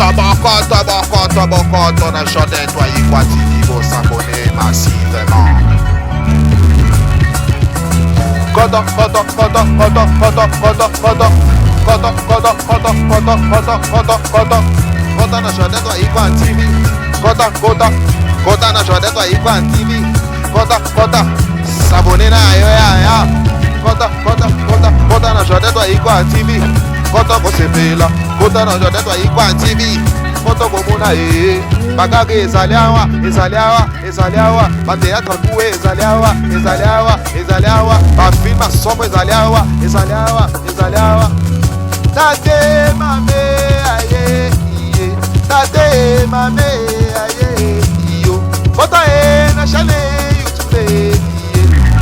On a chanté toi y quoi il faut s'abonner massivement. Kodo na chanté toi y quoi TV. Kodo na chanté toi y quoi TV. Kodo s'abonner na ya. Kodo na chanté toi y quoi TV. Kodo ko sepela. Kodo na chanté toi y quoi TV. Kodo ko mona bagage ezaliawa bateatre kuwe ezaliawa bafilm asomo ezaliawa tate mame aye iye tate mame aye iyo foto na chane YouTube iye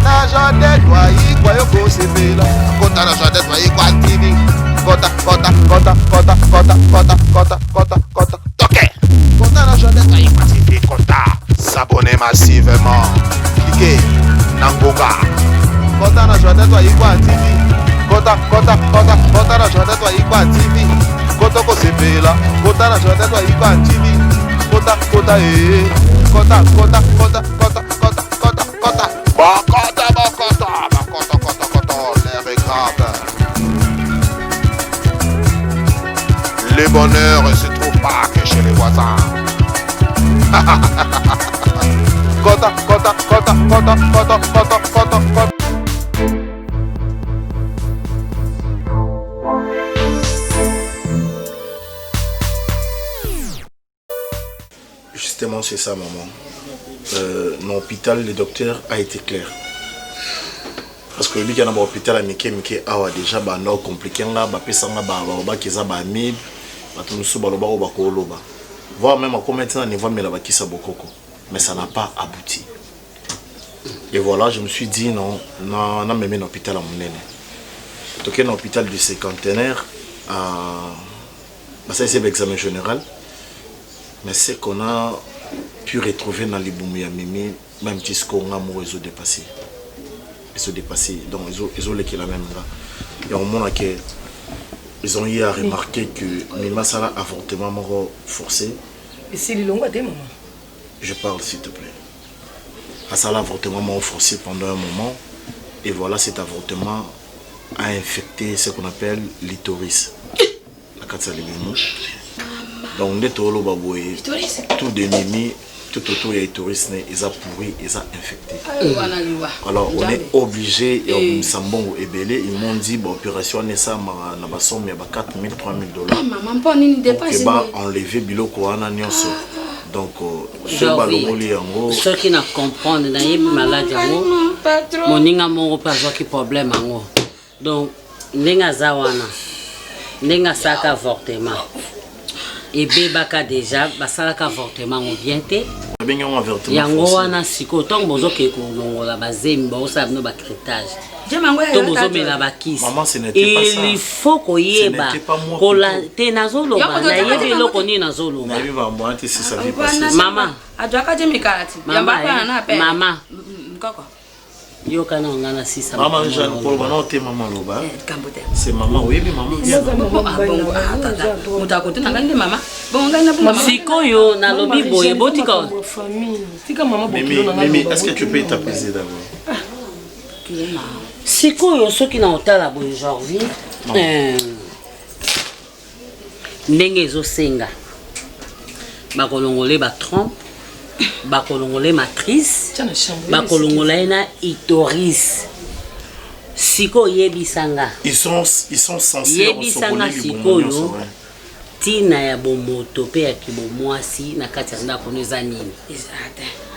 na jode toi ikwa yoko sepela kota na jode toi ikwa TV kota toke kota na jode toi ikwa TV kota s'abonner massivement cliquez nangonga kota na jode toi ikwa TV kota na jode toi ikwa TV kota ko sepela kota na jode toi ikwa TV kota le bonheur se trouve pas que chez les voisins. Kota. Justement, c'est ça, maman. Dans l'hôpital, le docteur a été clair. Parce que lui qui a un hôpital à Mike awa déjà bah non compliqué là bah pesanga bah qui ça bah mib bah tout nous sous bah loba bah koloba voir même à combien de temps niveau mais là bah qui ça bokoko mais ça n'a pas abouti et voilà je me suis dit non même un hôpital à mon nene donc un hôpital du cinquantenaire bah ça c'est l'examen général mais c'est qu'on a pu retrouver dans les boumia mimi même si ce qu'on a mon réseau dépassé. Se dépasser donc ils ont les la même là et au moment que ils ont eu à remarquer que Mima Sala avortement forcé et c'est le long à des moments je parle s'il te plaît à Sala avortement forcé pendant un moment et voilà cet avortement a infecté ce qu'on appelle l'itoris la katsalibimouche donc les tolo baboué tout de Mimi tout autour il y a touristes ils ont pourri ils ont infecté alors on est obligé et Sambongo et Belé ils m'ont dit bah opération n'est ça na ba somme ya ba 4 000 3 000 $. Maman pas ni dépasse bah enlever biloko ana nyonso donc ce balongoli yango ceux qui ne comprennent na yebi malade yango moninga mongo pas qui problème yango donc ndenga zawana ndenga saka avortement et bébaka déjà basalaka avortement au bien té yango wana siko tant bozo ke kolongola bazemi bosala no ba crétage to bozo mela bakisi il faut koyeba kola te nazoloba na yebi eloko nini nazoloba maman adwaka jemi karati yamba pa na pe maman koko yo kana ngana sisa maman Jeanne Paul bana te maman loba c'est maman oui maman mutakote na ngani mama bonga na maman siko yo na lobi boye botika famille tika maman bokilo na mais est-ce que tu peux t'apaiser d'abord siko yo soki na otala boye aujourd'hui ndenge ezosenga bakolongole ba trompe bakolongole matrice bakolongole na itoris siko yebisanga ils sont censés yebisanga siko yo tina ya bomoto pe ya kibomwasi na kati ya ndako neza nini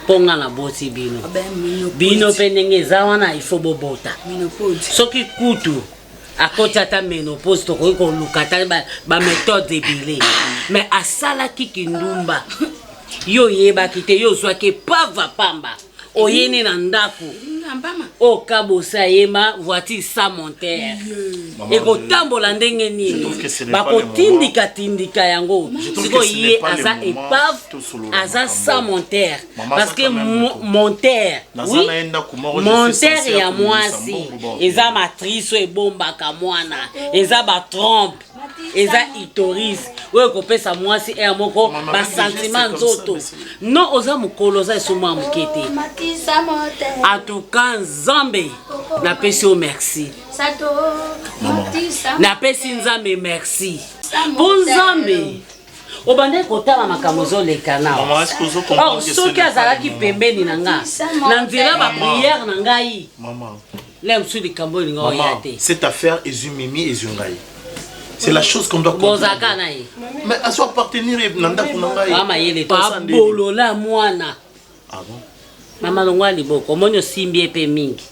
ponga na boti bino pe ndenge eza wana il faut bobota soki kutu akoti ata ménopause tokoki koluka ta ba méthode ebele mais asala kikindumba yo yeba kite yo zwake pava pamba oyene na ndako o kabosa yema voiture sans monteur eko tambola ndenge nini bakotindika tindika yango siko ye aza épave aza sans monteur parce que monteur oui monteur ya mwasi eza matrice ebombaka mwana eza ba trompe eza itoris oyo kopesa mwasi e moko ba sentiment nzoto non oza mokolo oza esomwa mokete en tout cas nzambe napesi o merci napesi nzambe merci po nzambe obande kotala makambo ozoleka nao soki azalaki pembeni na nga na nzela bapriere na ngai lemsu likambo olinga oya te cette affaire ezumimi ezungai. C'est la chose qu'on doit comprendre. Mais à soi appartenir nanda kunangai. Mama yele pa bolola mwana. Ah bon? Mama longwa liboko monyo simbi epe mingi.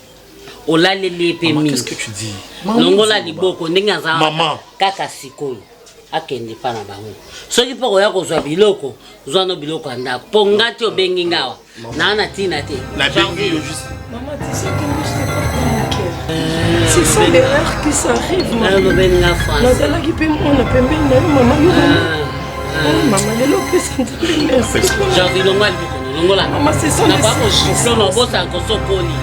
Olalele epe mingi. Qu'est-ce que tu dis? Longola liboko ndinga za. Maman. Kaka sikoyo. Akende pa na bango. Soki poko ya kozwa biloko, zwana biloko anda. Pongati obengi ngawa. Na na tina te. La bengi yo juste. Maman, tu sais que moi je te porte dans mon cœur. Ce sont des erreurs qui s'arrivent. Maman, qui peut mon appel, maman, maman, les lots que c'est merci. J'ai longola longola. Maman, c'est ça. Na ba ko shiflo no bosa ko sokoli.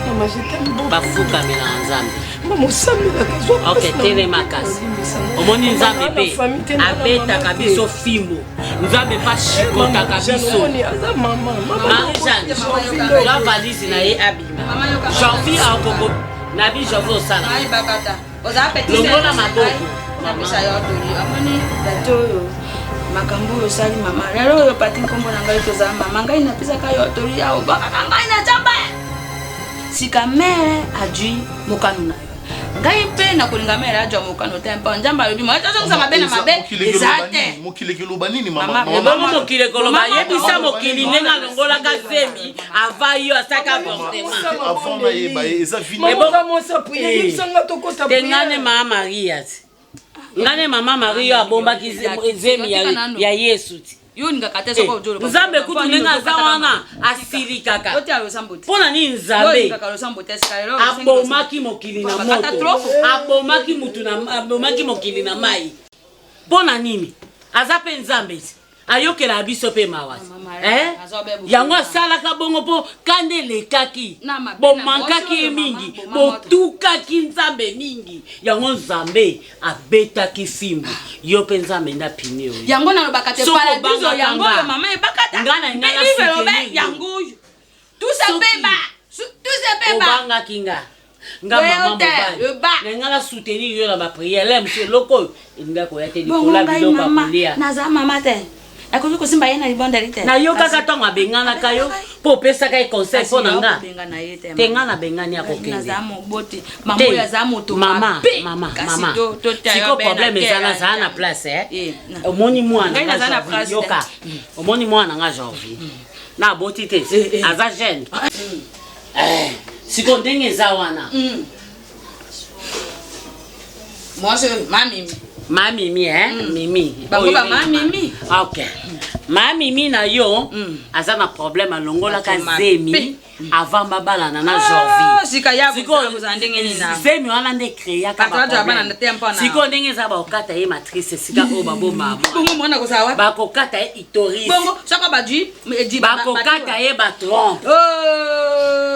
Maman, je t'aime beaucoup. Bafuka mela nzambe. Maman, samedi la kazo. Ok, tele makasi. Omoni nzambe pe abeta kabiso fimbo. Nzambe pa shikota kabiso. Maman, Marie-Jeanne, la valise na ye abima. Janvier a koko nabi janvier osala. Longola maboko. Napesa yo doli. Amoni bato makambo osali mama. Lelo yo pati nkombo na ngai toza mama. Ngai napesa ka yo doli ya obaka ngai na jamba. Sika mere adui mokanu na yo. Ngai pe na kolinga mere adui mokanu tempo njamba yobi mo tozo kusanga bena mabe. Ezate. Mokile koloba nini mama? Mama mokile koloba yebisa mokili ndenga longola ka zemi ava yo asaka portement. Avant na yeba eza vini. Eboka mo sa prier yibisanga tokota prier. Tengane mama Maria. Ngane mama Maria abomba ki zemi ya Yesu. Yo ngakatesa kwa ujolo. Nzambe kutu nenga zawana asili kaka. Pona ni nzambe. Abomaki mokili na moto. Abomaki mutu na abomaki mokili na mai. Pona nini? Azape nzambe. Ayokela biso pe mawasi. Yango sala ka bongo po kande lekaki. Bo mankaki mingi, bo tukaki nzambe mingi. Yango nzambe abetaki fimbo. Yo pe nzambe nda pineo. Yango na lobaka te paradiso yango yo mama e bakata. Ngana yango. Tout ça beba. Obanga kinga. Nga mama mobali. Ngala soutenir yo na ba prière. Là monsieur loko inga ko yate dikola biloko apulia. Naza mama te. Akozo ko simba yena libonda lite. Na yo kaka tonga bengana kayo po pesa kai conseil po nanga. Tengana bengani akokende. Naza mo boti. Mambo ya za moto. Mama. Siko problème ezana za na place Omoni mwana nga place. Yoka. Omoni mwana nga janvier. Na boti te. Aza jeune. Siko ndenge za wana. Moi je mamimi. Mimi Mimi. Bakoba mamimi. OK. Mimi na yo azana problème alongola ka zemi avant babala na janvier. Sika ya kuzandenge ni na. Zemi wana nde créer ka ba. Siko ndenge za ba okata ye matrice sika o babo mama. Bongo mona ko sawa. Ba kokata ye itoris. Bongo saka badui di ba kokata ye ba trompe.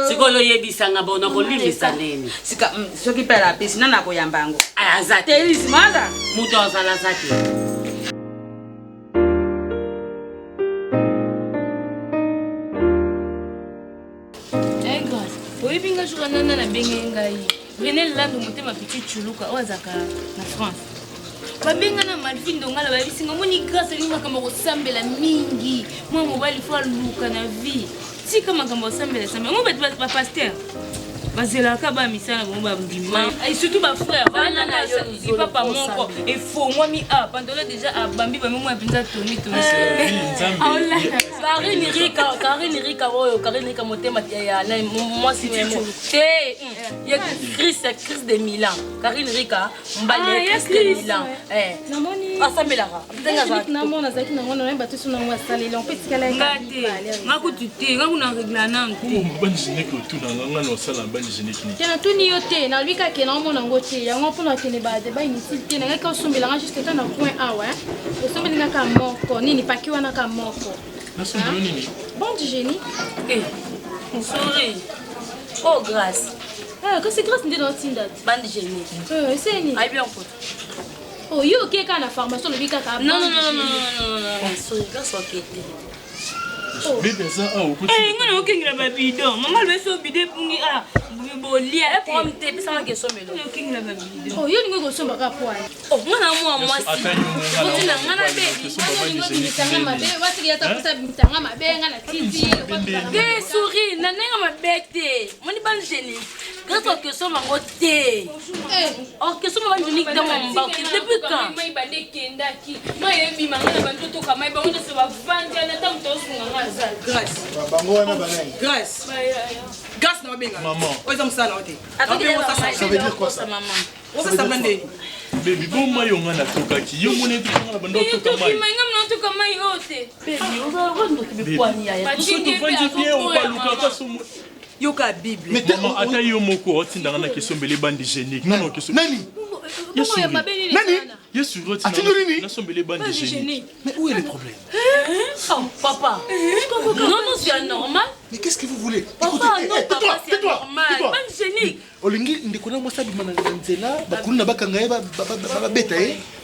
Siko lo yebisanga bona ko limisa neni. Sika soki pela pesi nana ko yambango. Azate Telis manda. Muto azala zate. Oyebinga jour nana na benga ngai. René Lando motema petit chuluka ozaka na France. Babenga na Malvin Dongala babisinga moni grâce ali makambo ko sambela mingi. Moi mobali fo luka na vie. Si kama makambo sambela sambela. Mo ba pasteur. Bazela ka ba misana bo ba ndima. Et surtout ba frère, ba nana yo papa moko et faux moi mi a pendant déjà a bambi ba moi pinza toni. Karine Rika oyo Karine Rika motema ya na moi si même. C'est il y a Chris de Milan. Karine Rika mbale Chris de Milan. Namoni asambelaka. Namona zaki na ngona ba tusu na wasale on peut tikala ngate. Ngaku tuté ngaku na reglana nte. Banjine ko tuna ngana no sala banjine kini. Tena tuni yote na lui ka kena mona ngote yango pona kene ba de ba inutile na ka sombela nga jusqu'à temps na point A ouais. Osombela ka moko nini pakiwa na ka moko. Bon du génie. Souris. Oh grâce. Ah, que c'est grâce de notre Tinder. Bande génie. C'est ni. Aïe bien pote. Oh, yo, ok, quand la formation, le bika ka. Non. Sorry, grâce au kété. Bébé ça a au côté. Eh, ngana okengela ba bidon. Maman le so bidé pungi ah. Bolia, Pour me taper, ça m'a question mais là. okengela ba bidon. Oh, yo, ningo go somba ka poa. Oh, moi si. Otina ngana baby. Des souris, nanenga mabete. Moni ban génie. Grâce au question ma côté. Oh, question ma génie dans mon bas. Depuis quand? Mai bande kendaki. Mai ebi mangana bantu ka mai bango se ba vanja na tam to sunga ngaza. Grâce. Bango wana banani. Grâce. Grâce na benga. Maman. Oza msala ote. Ça veut dire quoi ça? Oza sabande. Baby bon mayo ngana tokaki. Yo mone tu ngana bando Yo toka to mai. ki mai ngam no to ka mai ote. Baby, on va rendre que poignée ya. Tout ça tu vas dire on va luka ka somo. Yoka Bible. Mais Maman ata yo moko otinda ngana question mbele bandi génique. Non question. Nani? Nani? Yo sur otinda. Na sombele bandi génique. Mais où est le problème? Oh, papa. Non, c'est normal. Mais qu'est-ce que vous voulez? Papa, non, papa, c'est normal. Pas génique. Olingi ndekona moi sabi mana nzela bakuna bakanga ba beta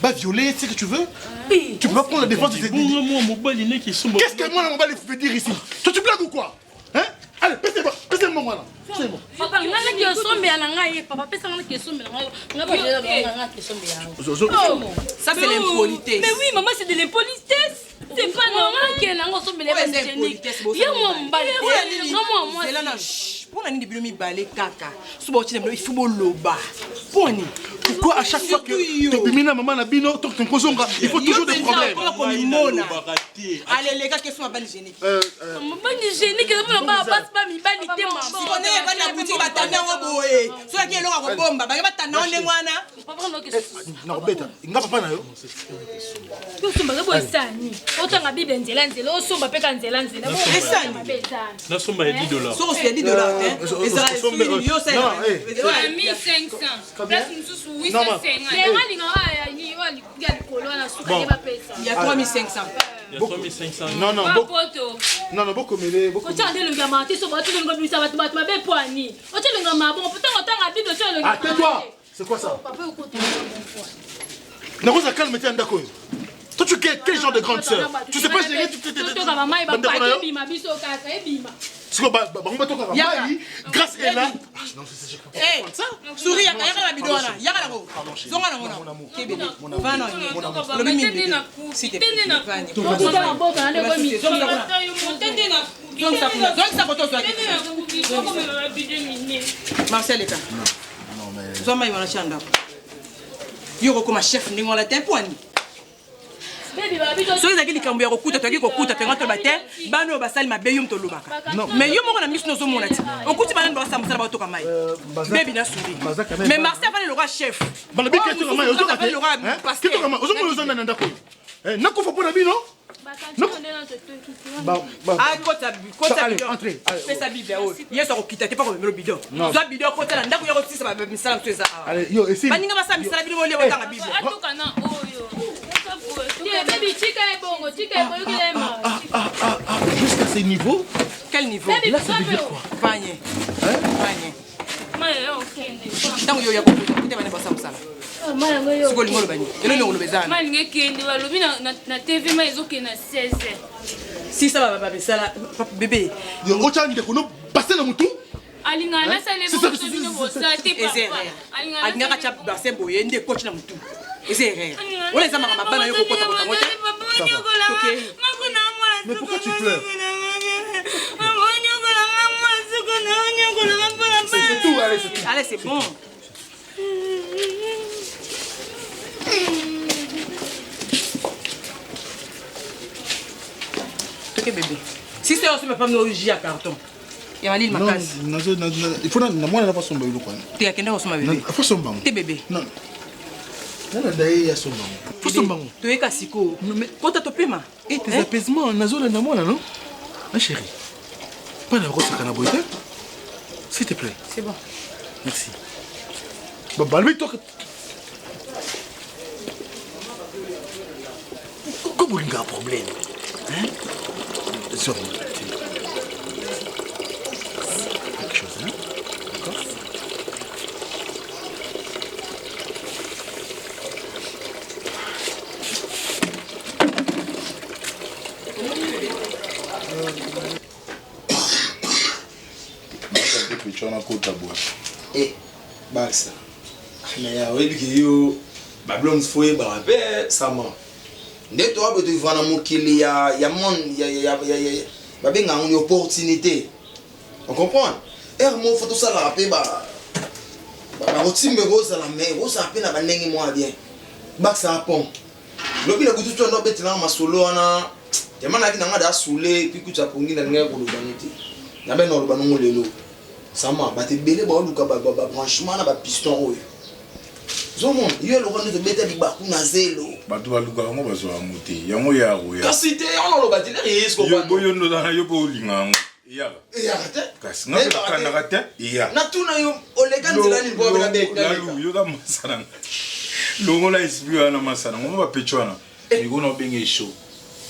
ba violer ce que tu veux. Tu peux pas prendre la défense de tes Bon moi mobali ne qui sont. Qu'est-ce que moi la mobile veut dire ici? Tu blagues ou quoi? Hein? Allez, baissez-moi là. C'est bon. Papa, ngana ki osombe ya ngai, papa pesa ngana ki osombe na ngai. Ngana ki osombe ya. Ça c'est l'impolitesse. Mais oui, maman, c'est de l'impolitesse. C'est pas normal qu'elle a ensemble les Ouais, bains c'est hygiéniques. impolitesse, Y'a mon mbali. Zela na pona ni bino mibale kaka. Suba otine bino ifubo loba. Poni. Pourquoi à chaque fois que tu bimina maman na bino to kozonga, il faut toujours des problèmes. Allez les gars, question à balle génique. Mon bain hygiénique, elle va pas passer pas mi bali te maman. Si on est dans la boutique batana ngo boye. So ki eloko ko bomba, ba batana onde mwana. Papa no ki. Non, beta, nga papa na yo. Yo somba ka boy sani. Otanga Bible nzela nzela, o somba pe ka nzela nzela. Na somba ya $10. So c'est $10 hein. Israël yo c'est. Non, 1500. Place nous 850. Lenga linga aya ni wali ya likolo na suka ye ba pesa. Il y a 3500. Il y a 3500. Non, non, Poto. beaucoup mêlé, beaucoup. Ocha ndelo nga mati so ba tu ngo bisa batu batu mabe poani. Ocha nga mabo pourtant otanga Bible ocha nga. Ah, tais-toi. C'est quoi ça? Papa ukoto. Nakoza calme tiens ndako. Toi tu quel genre de grande sœur? Tu sais pas gérer tu to ka mama ba pa bima biso ka ka bima. Siko ba ngomba to ka mai grâce est là. Non, c'est Eh, souris ya la bidona. Ya la go. Zonga na ngona. Kebebe. Va non. Le mimi. Si te. Ocha ka mboka na ndeko mi. Donc ça photo soit. Marcel Eka. Non mais Zoma yona chanda. Yo ko ma chef ndingo la tempo ani. So ezaki likambo ya kokuta toki kokuta penga to bate bano basali mabe yum to lobaka mais yo moko na miso nozo mona ti okuti bana ndo basa musala bato kamai bebi na suri mais Marcel va le roi chef balabi ke to mai ozoka te ke to mai ozomona ozanda na ndako nakufa pona bino ah kota entrez pesa bible o yeso kokita te pa ko melo bidon zo bidon kota na ndako ya kotisa ba misala mso eza allez yo essaye baninga basa misala bino ole botanga bible Atoka na oyo. Baby tika ebongo kilema. Jusqu'à ce niveau? Quel niveau? Là ça veut dire quoi? Vanye. Vanye. Mais ok. Ntango yo ya kokuta bana basa musala Mala ngoyo. siko limolo bani elo no lobezana Mal ngekende balobi na TV ma ezoke na 16. si ça va misala bébé Yo ocha ndeko no passer na mutu? Alingana sale bo bino bosa te papa. Alingana ka chap base boye nde coach na mutu ezere wala zama kama bana yo kokota kota ngote Mais pourquoi tu pleures? C'est tout, allez, c'est tout. Allez, c'est bon. Ok bébé. Si c'est aussi ma femme nous à carton. Il y a ma casse. Non, il faut na moi na pas somba yo quoi. Tu as kenda osoma bébé. Faut somba. T'es bébé. Non. Nana dai ya somba. Faut somba. Tu es kasiko. Mais quand tu paiement. Et tes apaisements nazola na moi là non? Ma chérie. Pas la grosse canaboïde. S'il te plaît. C'est bon. Merci. Bah lui toi. Comment il y a un problème? Hein? Sur quelque chose, hein? D'accord? pechona kota boa. Baxa. Mais oyebi yo Babylon foi ba pe sama. Nde to abe to vana mokili ya mon ya babenga une opportunité. On comprend? Mon photo ça la pe ba rotimbe rosa la mais rosa pe na banengi moi bien. Baxa pon. Lobi na kutu to ndo betela masolo wana. Jamana ki nanga da soule puis kutu apongi na ngeke ko lubaniti. Na be no lubanongo lelo. Sama ba te belé ba luka ba branchement na ba piston oyo. Zomo, yo lo kono te beta di ba kuna zelo. Ba to ba luka ngo ba so amuti. Yango ya ro ya. Kasi te on lo batile risque ko. Yo boyo ndo na yo bo linga. Iya. Iya te. Kasi na ka kana kate. Iya. Na tuna yo oleganzela ni bo bela be. Yo da masana. Longo la isbiwa na masana. Ngo ba pechwana. Ni kono benge show.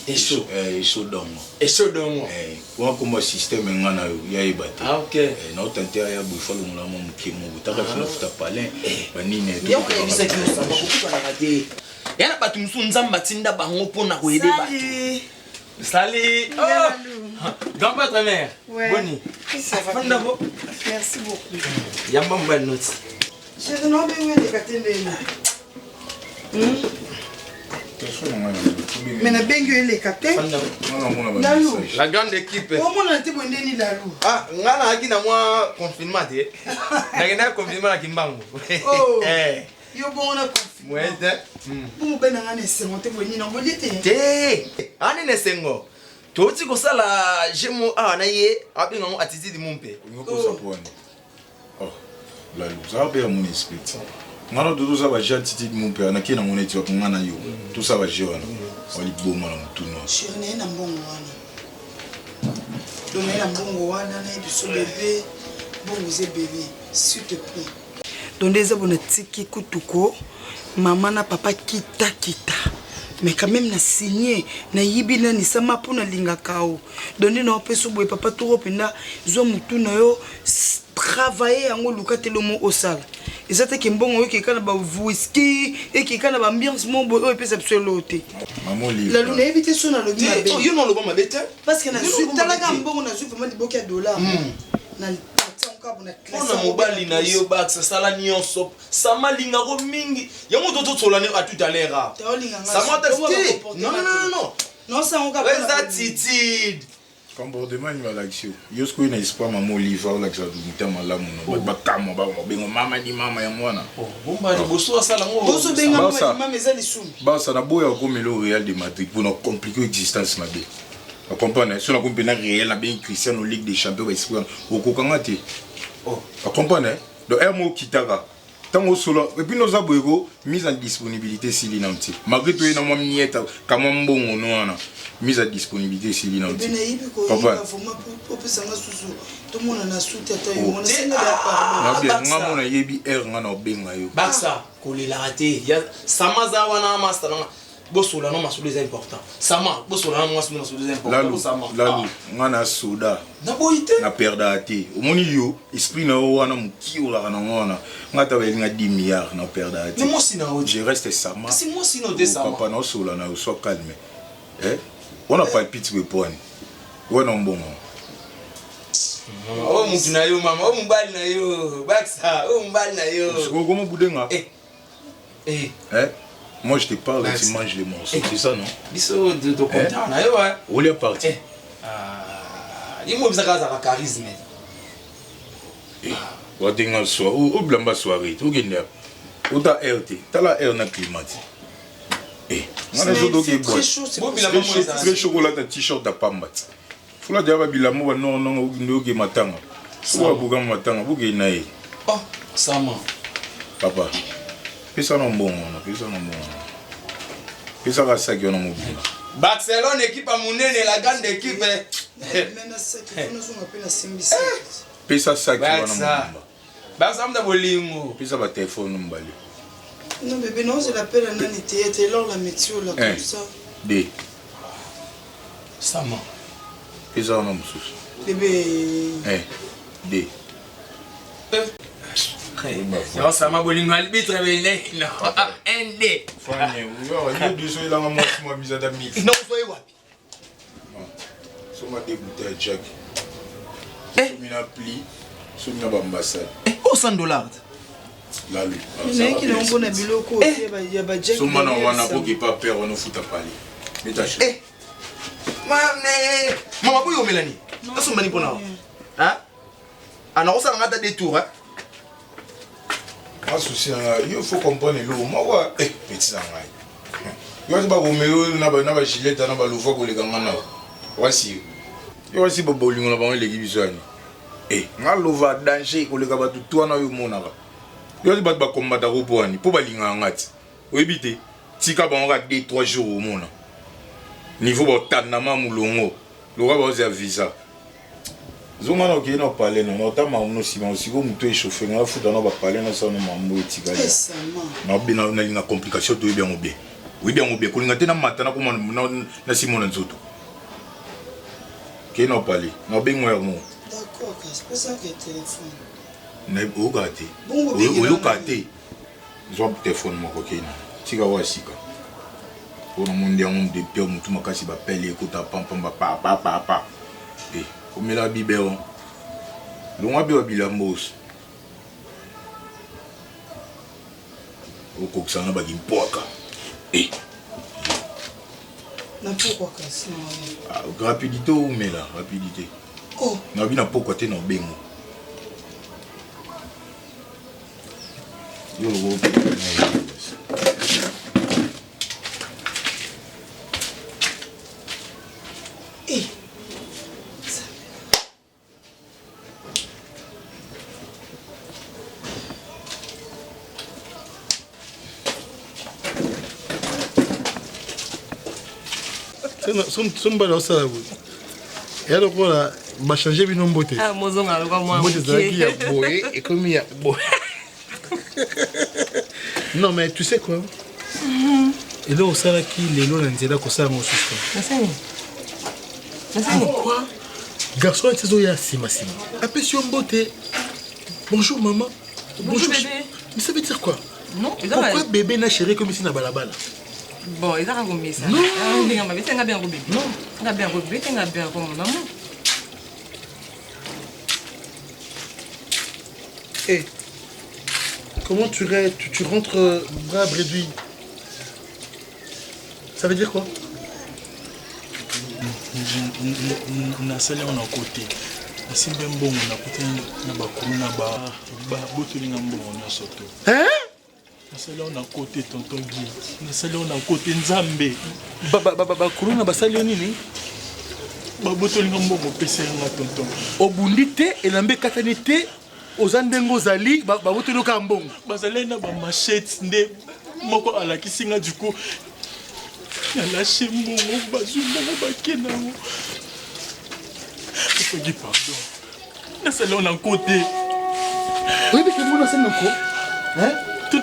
Eso dongo. Eso dongo. Kwa kuma system ngana yo ya ibate. Ah OK. Na utante ya bufalo ngula mo mkimo butaka futa pale. Banine to. Yo ko bisa ki sa ba ko kana kate. Yana batu msu nzamba tinda bango pona ko ede batu. Salut. Oh. Grand père mère. Boni. Ça va. Merci beaucoup. Yamba mbal note. Je te nomme les katende. Mais na bengo les kate. La grande équipe. Comment on a été bonne ni la lou. Ah, ngana aki na moi confinement te. Na ngena confinement na kimbangu. Oh. Yo bon on a confinement. Mwete. Pour ben ngana semonte bonne na bolite. Te. Ani ne sengo. Toti ko sala jemo na ye abi ngamo attitude mumpe. Ngoko sapone. Oh. La lou ça be mon esprit. Ngana tout ça va attitude mumpe na kina ngone ti ko ngana yo. Tout ça va jewana. Oli boma na mutuno. Chirne na mbongo wana. Donner na mbongo wana na biso bébé. Bongo ze bébé, s'il te plaît. Donner za bona tiki kutuko. Maman na papa kita. Mais quand même na signé na yibina ni sama pona linga kao. Donner na opeso boy papa toro penda zo mutuna yo travailler yango lukate lomo osala. Ezate ke mbongo yo ke kana ba whisky et ke kana ba ambiance mon boy o pesa pselote. Maman li. La lune éviter son na lobi mabe. Yo non lo ba mabe te. Parce que na su talaga mbongo na su vraiment di bokia dollar. Na on mobali na yo bax sala nyonso sama linga ko mingi yango toto tsolane a tout à l'heure sama testi non ça on capable ça titid comportement ni l'action yo sko ina espoir maman liva ou l'action du mutama la muno ba kamo ba bengo mama di mama ya mwana bomba boso sala ngo boso benga mama mezali sum ba ça na boya ko melo Real de Madrid pour no compliquer existence mabe. Vous comprenez? Si on a compris réel, la bien Cristiano Ligue des Champions, au Kokangate. Vous comprenez? Donc, un mot qui t'a tant au solo. Et puis, nos abouéros, mise en disponibilité si l'inamti. Malgré tout, il y a un miette, comme un bon nom, mise en disponibilité si l'inamti. Vous comprenez? Tout le monde a soutenu. On a yebi air ngana obenga yo. Baksa, kolé la raté. Ya samaza wana master. Bosola non masolo est important. Sama, bosola non masolo est important. Sama. Lalu, ngana soda. Na boité. Na perda ate. Omoni yo, esprit na wana muki ola kana ngona. Ngata welinga 10 milliards na perda ate. Mais moi si na oje. Je reste sama. Si moi si no de sama. Papa na sola na sois calme. On a pas le petit weapon. On a bon. Oh mutu na yo mama, oh mbali na yo. Baksa, oh mbali na yo. Comment boudenga? Moi je te parle et tu manges les morceaux, c'est ça non? Biso de content na yo ouais. Où est parti? Il m'a besoin de charisme. Wa dinga soir ou blamba soirée, tu genda. Ou ta RT, ta la air na climatique. On a zo qui boit. Très chocolat ta t-shirt da pamba. Fula dia ba bilamo non ndo ke matanga. Wa buga matanga buge nae. Oh, sama. Papa. Pesa no mbongo, pesa no mbongo. Pesa ka saki no mobile. Barcelone équipe à munene la grande équipe. Pesa saki wana mbongo. Barça mda bolingo. Pesa ba téléphone mbali. Non bébé non, je l'appelle un anité, t'es là la météo là comme ça. D. Sama. Pesa no msusu. Bébé. D. Non, ça m'a bolingo arbitre mais non. ND. Fane, yo du so ilanga moi mise à mix. Non, soyez wapi. So ma débuté Jack. Mina pli. Soumia Bambassade. Oh, $100. Lalu. Qui n'ont pas de biloko, il y a pas de jack. Soumia n'a pas peur, on ne fout pas. Mais t'as ché. Maman, pourquoi vous Mélanie? Qu'est-ce que vous avez dit? Hein? Alors, ça n'a pas de détour. Il faut comprendre l'eau. Moi, petit sang. Il y a des gens qui ont des gilets, des gens qui ont des gants. Voici. Voici les gens qui ont des gants. Et nga lova danger ko le ka batu to na yo mona ba yo di bat ba combattre ko poani po ba linga ngati o ebite tika ba nga 2-3 jours au mona niveau ba tanna ma mulongo lo ka ba za visa zonga na ke na parler non ta ma no si ma aussi ko muto e chauffer nga futa na ba parler na sa no mambo tika ya na bina na linga complication to bien obie oui bien obie ko linga te na matana ko na simona nzoto ke na parler na bengo ya mo. D'accord, c'est pour ça que le téléphone. Mais où gâté? Où gâté? Ils ont téléphone mon coquin. Si gawa sika. Pour le monde on de peur mutu makasi ba pele écoute pam pa. Eh, comme la bibéon. L'on a bien bilambos. Au coxana ba gimpoka. Eh. Na pourquoi casser? Rapidité ou mais là, rapidité. Oh, na bina poko te no bengo. Yo lo eh. Somebody else et alors voilà, bah changer bino mbote. Ah mozonga alikuwa mwa. Mbote zaki ya boé et comme il y a boé. Non mais tu sais quoi? Et là au sala qui les lots n'entendent que ça mon système. Merci. Pourquoi? Garçon et ses ya sima. Appelle sur mbote. Bonjour maman. Bonjour bébé. Mais ça veut dire quoi? Non, pourquoi bébé n'a chéri comme si na balabala? Bon, il a rencontré ça. Non. Il a bien rencontré. Non. Il a bien rencontré, il a bien rencontré maman. Eh, comment tu rentres bras réduits? Ça veut dire quoi? Na sala on a côté. Si bien bon on a côté na ba kuruna ba botulinga mbongo na soto. Hein? Na sala on a côté tonton Guy. Na sala on a côté Nzambe. Ba kuruna ba sali nini? Ba botulinga mbongo pesa nga tonton. Obundite elambe katanite ozandengo zali ba botuloka mbongo. Bazale na ba machette nde moko alakisinga du coup. Na lâché mbongo bazu mbongo bakena. Il faut dire pardon. Na sala on a côté. Oui mais que vous na sala ko? Hein? Tout ce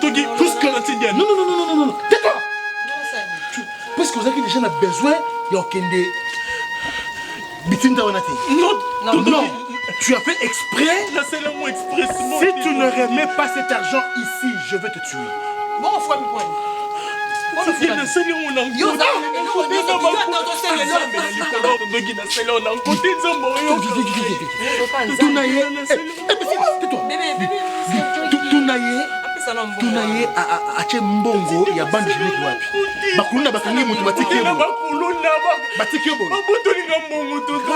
que la non. Tais-toi. Parce que vous avez déjà besoin il y a okende bitinda wanati. Non. Tu as fait exprès. Si tu ne remets pas cet argent ici, je vais te tuer. Bon, faut me prendre. Tunaye ache mbongo ya bande jiliki wapi bakuluna bakangi mutu batiki yebo batiki yebo babotolinga mbongo toto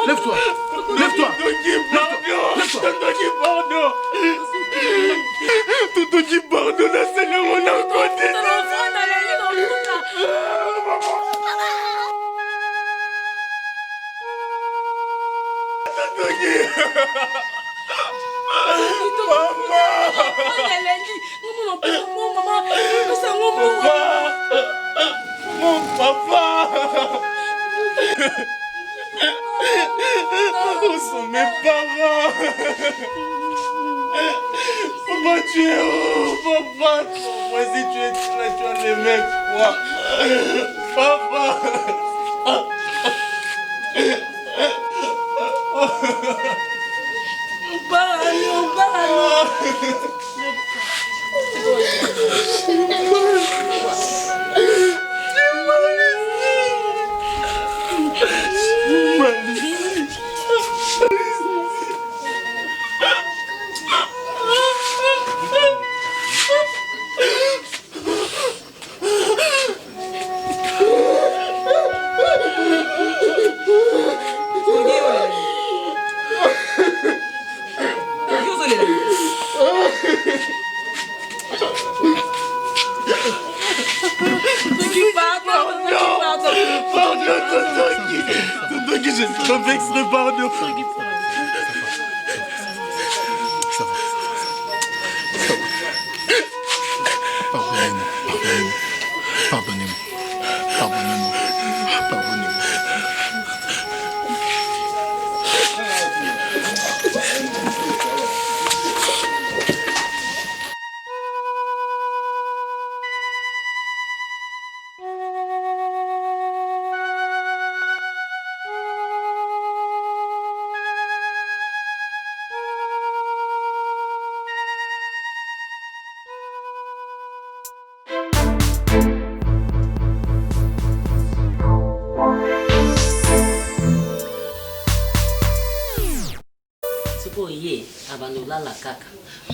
Lève-toi. Tonton Guy, pardon, la scène on a côté. Mon papa. Où sont mes parents? Papa, tu es où? Papa, moi si tu es là, tu en aimais quoi? Papa. Abandolala kaka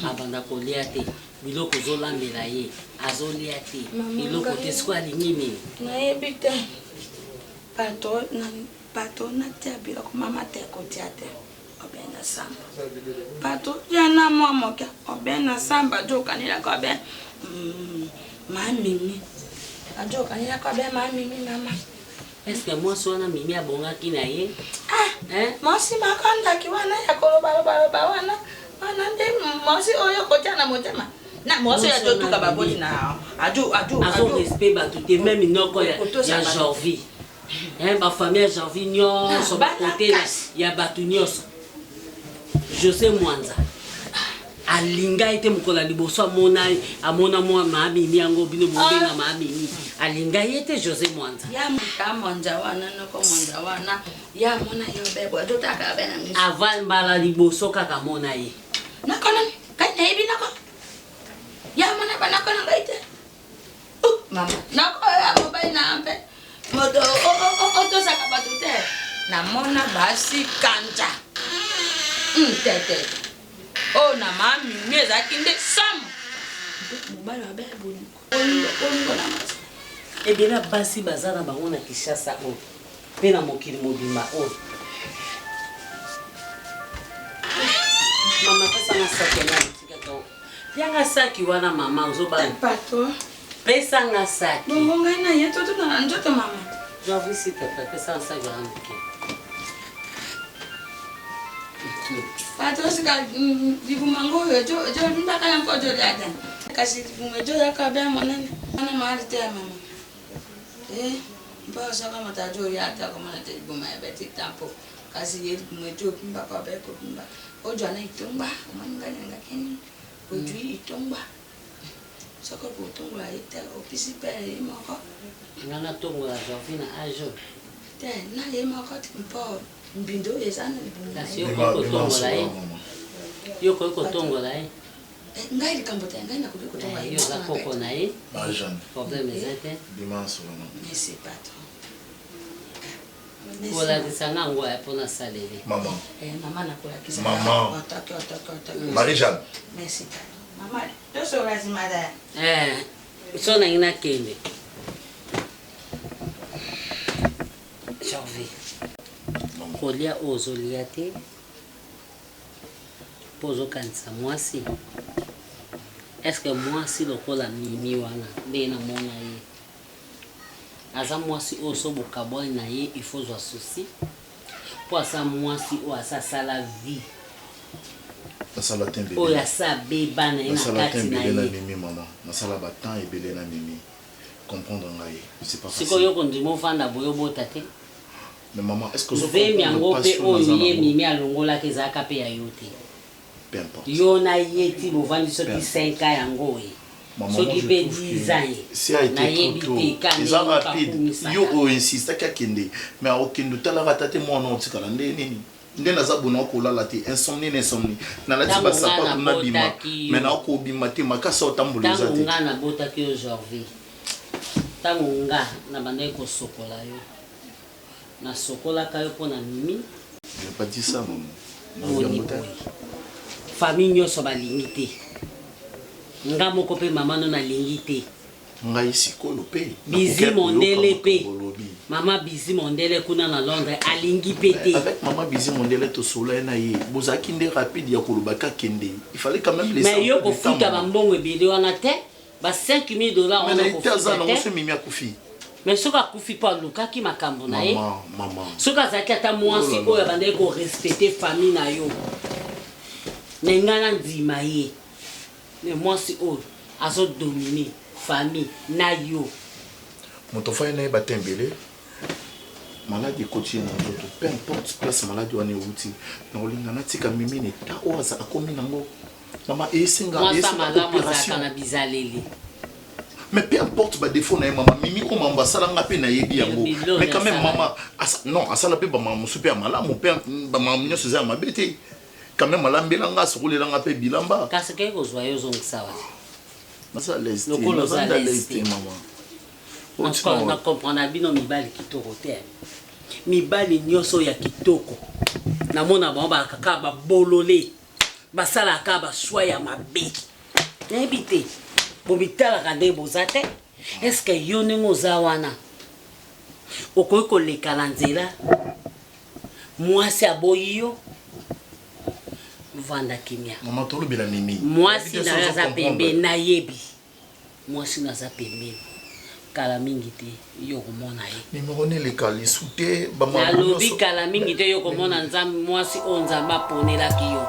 abanda kolia te biloko zolambela ye azolia te biloko te siko alingi nini nayebi te pato natia biloko mama te kotia te obenda samba pato yana mwa moke obenda samba jokanila ko be mamimi ajokanila ko be mamimi mama. Est-ce que moi sona mimi abongaki na ye? Mosi makandaki wana ya koloba wana nde mosi oyo kotia na motema na mosi ya jotuka baboti na aju respect batu te même inoko ya Janvier ba famille Janvier nyonso ba côté ya batu nyonso José Mwanza alinga ite mukola liboso amona mwa mamimi yango bino bobenga mamimi alinga ite José Mwanza ya Mwanza wana noko Mwanza wana ya mona yo bebo jotaka bena ngi avant bala liboso kaka mona ye nakona kai na ebi nako ya mona bana kona ngaite mama nako ya mobai na ampe moto oto saka batute na mona basi kanja tete oh na mami meza kinde sam mobali wa bebo ondo na mas ebela basi bazana bango na Kishasa o pe na mokili mobimba o mama pesa na saki na tikato yanga saki wana mama uzoba pato pesa nga saki bonga na yeto to na njoto mama jo visi pesa na saki wana mke pato sika dibumango jo mbaka na mkojo dada kasi dibumejo yakabya monene ana mahali tena mama mpaka saka matajo yata kama na tibuma ya beti tampo kasi yedi kumwejo pimba kwa beko pimba ojo ana itumba kumanganya ngakeni ojo itumba saka kutumba ita opisi pele moko ngana tongo la Jovina ajo te na ye moko timpo mbindo yesana libunda yoko tongo la ngai likambote ngai na kuliko tonga yo za koko na ye problème ezete dimanche wana merci patron kola disanga ngo ya pona salele maman mama na kola kisa maman otaka Marie-Jeanne merci mama to so razimada so na ina kende Janvier kolia ozolia te pozo kanisa mwasi est-ce que mwasi lokola mimi wana nde na mona ye aza mwasi oso bokabwani na ye il faut zwa souci po asa mwasi o asa sala vie nasala tembe oyo asa beba na ye na kati na ye mimi mama nasala batemps ebele na mimi comprendre ngai c'est pas facile sikoyo kondima ofanda boyo bota te mais maman est-ce que vemi yango mpe oyo ye mimi alongolaki ezalaka mpe ya yo te peu importe. Yo na yeti bovandi soki 5 ans yango e. Soki pe 10 ans. Si a été trop tôt. C'est rapide. Yo insiste qu'à kende. Mais au kende tala ratate moi non tika la nini. Ndena za bona ko la te insomnie. Na la ti ba sapa na bima. Mais na ko bima te makasa otambula za te. Tango na bota ki aujourd'hui. Tango nga na bande ko sokola yo. Na sokola kayo pona mimi. Je pas dit ça maman. Famille nyonso balingi te. Nga moko pe mama no na lingi te. Nga isi kolo pe. Bizi mondele pe. Mama Bizi mondele kuna na Londres alingi pe te. Avec maman Bizi mondele to sola na ye. Bozaki nde rapide ya kolobaka kende. Il fallait quand même laisser. Mais yo ko futa ba mbongo ebele wana te. Ba $5,000 on a ko futa. Mais na mimi akufi. Mais soka kufi pa lukaki makambo na ye. Maman. Soka zaki ata mwasi oyo bande ko respecter famille na yo. Nengana ndima ye. Mais mwasi oyo azo dominer famille na yo. Moto fa na ba tembele. Malade coaching na ndoto. Peu importe place malade wana uti. Na olinga na tika mimi ne ta oza akomi nango. Mama esinga opération na bizaleli. Mais peu importe ba défaut na maman mimi ko mamba sala nga pe na yebi yango. Mais quand même maman non asala pe ba maman super mala mon père ba maman nyoso za mabete. Quand même malambela nga sokolela nga pe bilamba. Kasi ke ko zwa yo zongisa wa. Masa leste. Masa leste maman. On comprend bino mibali kitoko te. Mibali nyoso ya kitoko. Na mona ba kaka ba bolole. Basala ka ba soya mabe. Nebite. Bobitala kande bozate. Est-ce que yo nengo zawana? Okoiko le kalanzela. Mwasi aboyiyo. Vanda kimia. Maman tolo bila nimi. Mwasi na za pembe na yebi. Mwasi na za pembe. Kala mingi te yo komona ye. Numéro ne le kali soute ba maman. Na lobi kala mingi te yo komona nzambe mwasi o nzamba ponela kiyo.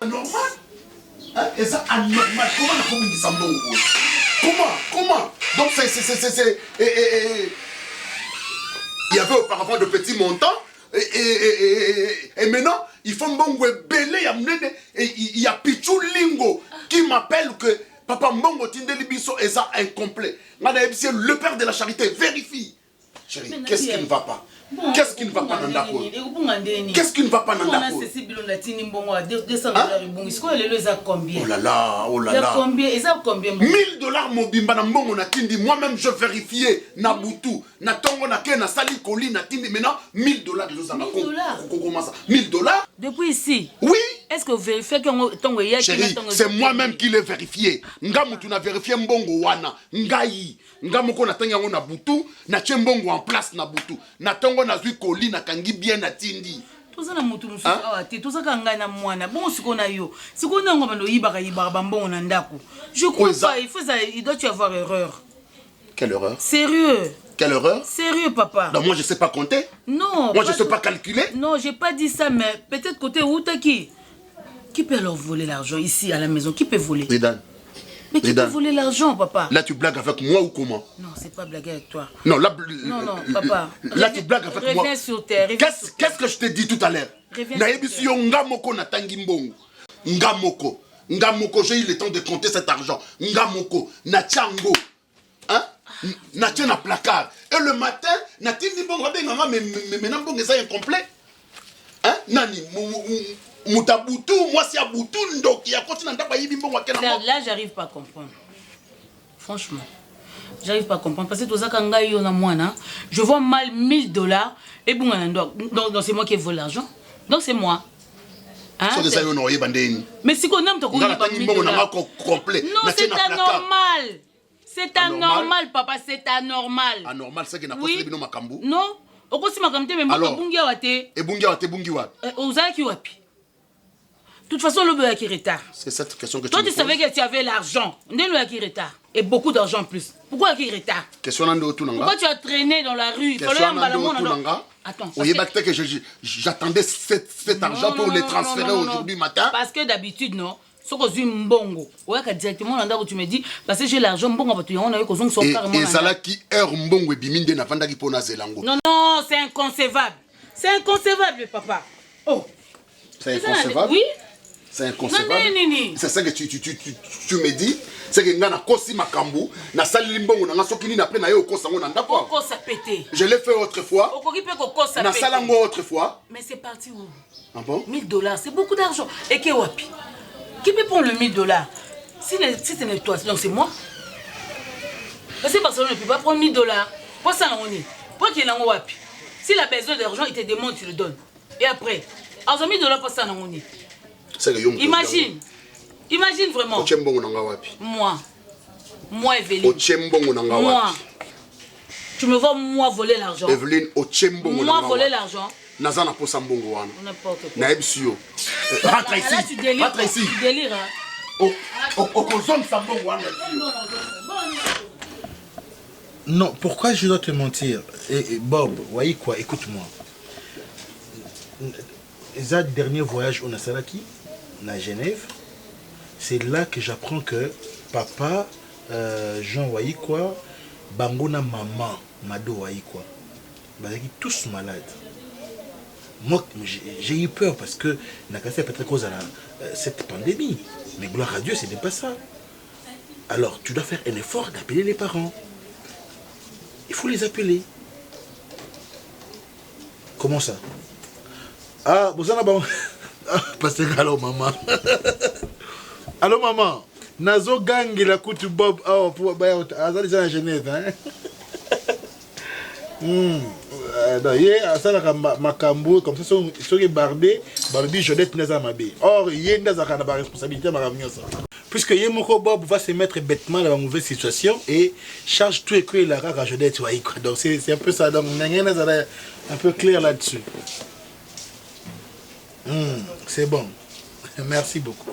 Normal? Hein? Et ça anormal? Comment la commune de Sambon? Comment? Donc c'est il y avait auparavant de petits montants et maintenant ils font bon belé il y a Pichou Lingo qui m'appelle que Papa Mbongo Tindeli Biso est ça incomplet. Madame le père de la charité vérifie. Chérie, qu'est-ce qui ne va pas? Qu'est-ce qui ne va pas dans d'accord? Qu'est-ce qui ne va pas dans d'accord? Oh là là, oh là là. $1000 mobimba na mbongo na tindi. Moi-même je vérifiais na butu, na tongo na ke na sali koli na tindi. Maintenant $1000 de nous en comment ça? $1000? Depuis ici? Oui. Est-ce que vous vérifiez que tongo ya? Chérie, c'est moi-même qui l'ai vérifié. Ngamu tu na vérifié mbongo wana. Ngai. Ngamu ko na tanga na butu, na mbongo en place na butu. Na tongo na zui koli na kangi bien na tindi. Tozana mutu musu awate, tozaka ngai na mwana. Bon sikona yo. Sikona ngo bando yibaka bambongo na ndako. Je crois pas, il doit y avoir erreur. Quelle erreur? Sérieux? Quelle erreur? Sérieux, papa? Non, moi je sais pas compter. Non. Moi je sais pas calculer. Non, j'ai pas dit ça, mais peut-être côté Outaki. Qui peut alors voler l'argent ici à la maison? Qui peut voler? Ridan. Mais qui peut voler l'argent, papa? Là tu blagues avec moi ou comment? Non, c'est pas blaguer avec toi. Non, là... Non, papa. Là tu blagues avec moi. Reviens sur terre. Qu'est-ce que je t'ai dit tout à l'heure? Naïbisi yo ngamoko na tangi mbongo. Ngamoko. Ngamoko, j'ai eu le temps de compter cet argent. Ngamoko. Na tiango. Hein? Na tien na placard. Et le matin, na tindi bongo benga mais maintenant bongo ça incomplet. Hein? Nani Mutabutu, moi c'est Abutu Ndoki, à continuer à y vivre. Là, j'arrive pas à comprendre. Franchement, j'arrive pas à comprendre. Parce que tout ça, quand je vois mal $1000 et bon, donc c'est moi qui vole l'argent. Donc c'est moi. Hein? Mais si on aime, complet. Non, c'est anormal. C'est anormal, papa, c'est anormal. Anormal, c'est qu'il n'a pas fait de makambu. Non. Alors, de toute façon, le bœuf qui retard. C'est cette question que tu me poses. Toi, tu savais que tu avais l'argent. Le qui retard. Et beaucoup d'argent en plus. Pourquoi qui retard? Pourquoi tu as traîné dans la rue? Attends. J'attendais cet argent pour les transférer aujourd'hui matin. Parce que d'habitude, non. Soko zui mbongo. Ouais, directement dans tu me dis parce que j'ai l'argent mbongo parce que on a eu qu'on son carrément. Et ça là qui heure mbongo et biminde na vanda qui pona zelango. Non non, c'est inconcevable. C'est inconcevable papa. Oh. C'est inconcevable. Oui. C'est inconcevable. Non. C'est ça que tu me dis. C'est que ngana kosi makambu na sali mbongo na soki ni après na yo kosango na ndako. Oko ça pété. Je l'ai fait autrefois. Oko qui peut ko ça pété. Na salango autrefois. Mais c'est parti où? Ah bon? $1000, c'est beaucoup d'argent. Et que wapi? Qui peut prendre le $1000? Si ce n'est toi, donc c'est moi. Parce que personne ne peut pas prendre $1000. Pour ça, on est. Pour qu'il y ait un wapi. S'il a besoin d'argent, il te demande, tu le donnes. Et après, alors $1000 pour ça, on est. Imagine. Imagine vraiment. Moi, Evelyne. Moi. Tu me vois, moi, voler l'argent. Evelyne, moi, voler l'argent. Nazana pour Sambongo. N'importe quoi. Naïbsio. Rentre ici. Là, tu délires. Rentre ici. Tu délires. Non, pourquoi je dois te mentir? Bob, voyez quoi, écoute-moi. Le dernier voyage au Nassaraki, à Genève, c'est là que j'apprends que papa, Jean, voyez quoi, Bangona maman, Mado, voyez quoi, ils sont tous malades. Moi, j'ai eu peur parce que Nakasa peut-être cause à cette pandémie. Mais gloire à Dieu, ce n'est pas ça. Alors, tu dois faire un effort d'appeler les parents. Il faut les appeler. Comment ça? Ah, vous en avez... Parce que, allô, maman. Allô, maman. Nazo gangi la coutu Bob. Oh, pour Azali en Genève, hein? Ça makambo comme ça sont bardé barbi Jodette Naza Mabé. Or yé Naza a la responsabilité puisque yé moko Bob va se mettre bêtement dans la mauvaise situation et charge tout et que la rare à Jodette. Donc c'est un peu ça, donc un peu clair là-dessus. C'est bon. Merci beaucoup.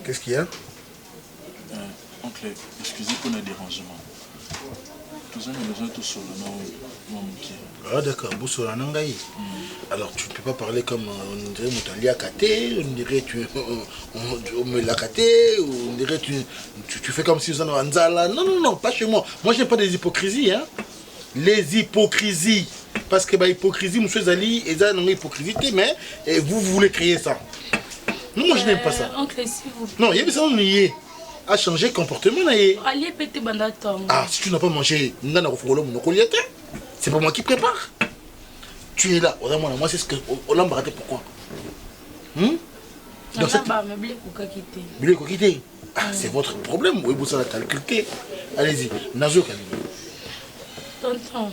Qu'est-ce qu'il y a? Oncle, excusez pour le dérangement. Tous les besoin tout sur le nom. Ah d'accord, alors tu ne peux pas parler comme on dirait Moutali à Katé, on dirait on me l'a Katé, on dirait tu fais comme si vous en avez Anzala. Non, pas chez moi. Moi je n'ai pas des hypocrisies, hein. Les hypocrisies. Parce que hypocrisie, monsieur Zali, et ça non hypocrisie, mais vous voulez créer ça. Non, moi je n'aime pas ça. Oncle, s'il vous plaît. Non, il y a besoin de à changer comportement. Ah, si tu n'as pas mangé, c'est pas moi qui prépare. Tu es là, moi c'est ce que on l'a embarrassé pourquoi? C'est votre problème, oui, vous allez calculer. Allez-y, Nazo Kalima. Tonton,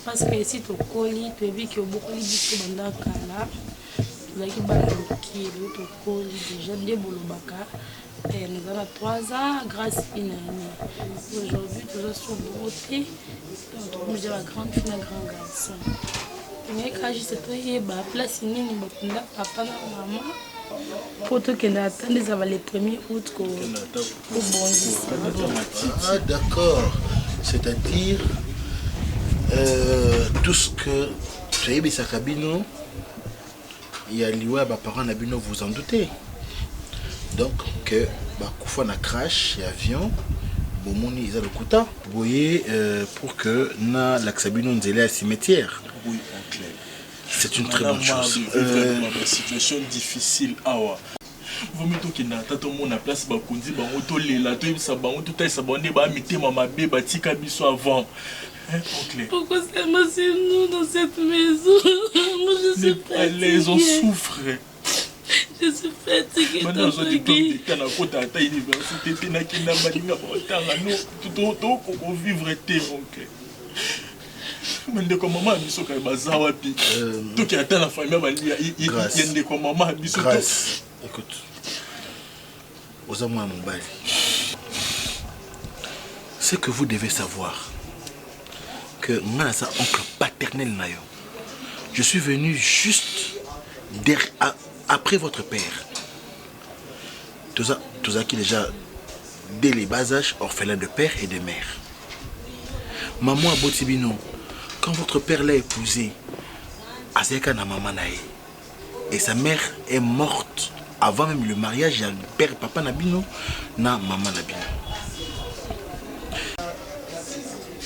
parce que si tu colles, tu es vu que beaucoup de gens sont dans le cas. Nous avons déjà des bolobaka. Nous avons 3 ans grâce à une année. Aujourd'hui, nous sommes sur beauté. Nous avons une grande fille, un grand garçon. Quand je suis à la place, je suis papa et maman. Pour que nous attendions les 1er août pour bonjour. Ah d'accord. C'est-à-dire tout ce que tu as dit, c'est cabine. Il y a lié parents nabino, vous en doutez. Donc que Koufa na crash et avion bomoni ils a le kuta. Vous voyez pour que na l'axabino nzele à cimetière. Oui, clair. C'est une très bonne chose. Vraiment une situation difficile awa. Vous mettez que na tato mon place ba kondi ba auto lela to ça ba auto taille ça bonne ba mité mama bé ba tika biso avant. Pourquoi c'est nous dans cette maison? Moi, je suis fatiguée. Les on souffre. Je suis fatiguée. Maintenant, je dis que tu as côté à ta université, tu n'as qu'une malinga pour vivre tes oncles. Mais comme maman a mis sur le bazar, tout qui attend la famille, il y a des comme maman a mis sur le écoute, aux amours à mon bal, ce que vous devez savoir, que moi, ça oncle paternel nayo. Je suis venu juste après votre père. Tout ça qui déjà dès les bas âges orphelin de père et de mère. Maman à Botibino, quand votre père l'a épousé, Azeka na maman nae. Et sa mère est morte avant même le mariage. Il y a le père, papa Nabino, na maman Nabino.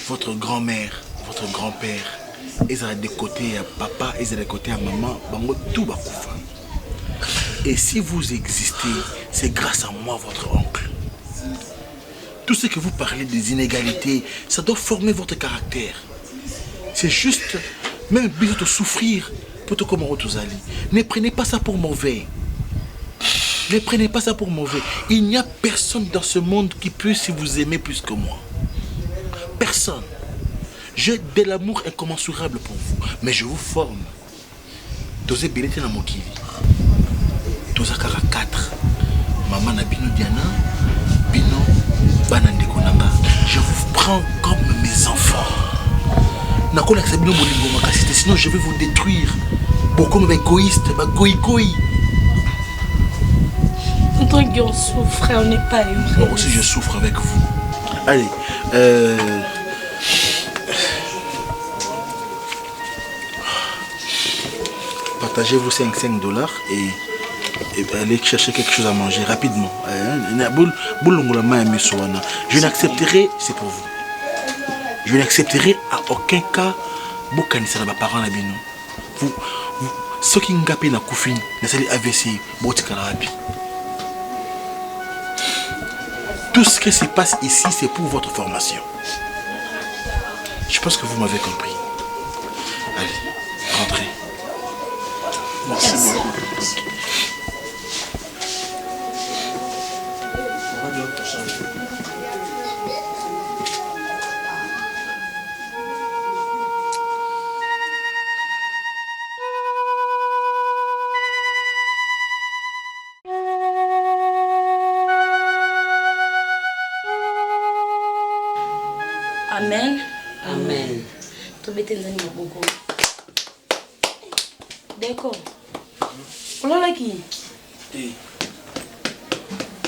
Votre grand-mère, votre grand-père, ils ont des côtés à papa, ils ont des côtés à maman, tout va couper. Et si vous existez, c'est grâce à moi, votre oncle. Tout ce que vous parlez des inégalités, ça doit former votre caractère. C'est juste, même bien de souffrir, pour tout comme ne prenez pas ça pour mauvais. Ne prenez pas ça pour mauvais. Il n'y a personne dans ce monde qui puisse vous aimer plus que moi. Personne. J'ai de l'amour incommensurable pour vous, mais je vous forme. Dosez billet na mokili. Dosez 4. Maman na bino Diana, bino banande konanga. Je vous prends comme mes enfants. Nakona sabino molingo makasite, sinon je vais vous détruire. Beaucoup de égoïstes, goï. Tant qu'on souffre, on n'est pas aimé. Moi aussi je souffre avec vous. Allez, partagez-vous $5 et allez chercher quelque chose à manger rapidement. Je n'accepterai, c'est pour vous. Je n'accepterai à aucun cas bokanisa na parents na bino. Vous ceux qui ngapé na kufini na sali AVC botika rabi. Tout ce qui se passe ici, c'est pour votre formation. Je pense que vous m'avez compris. Allez, rentrez. Merci beaucoup. Amen. Amen. Tobete nzani maboko. D'accord. Olala ki?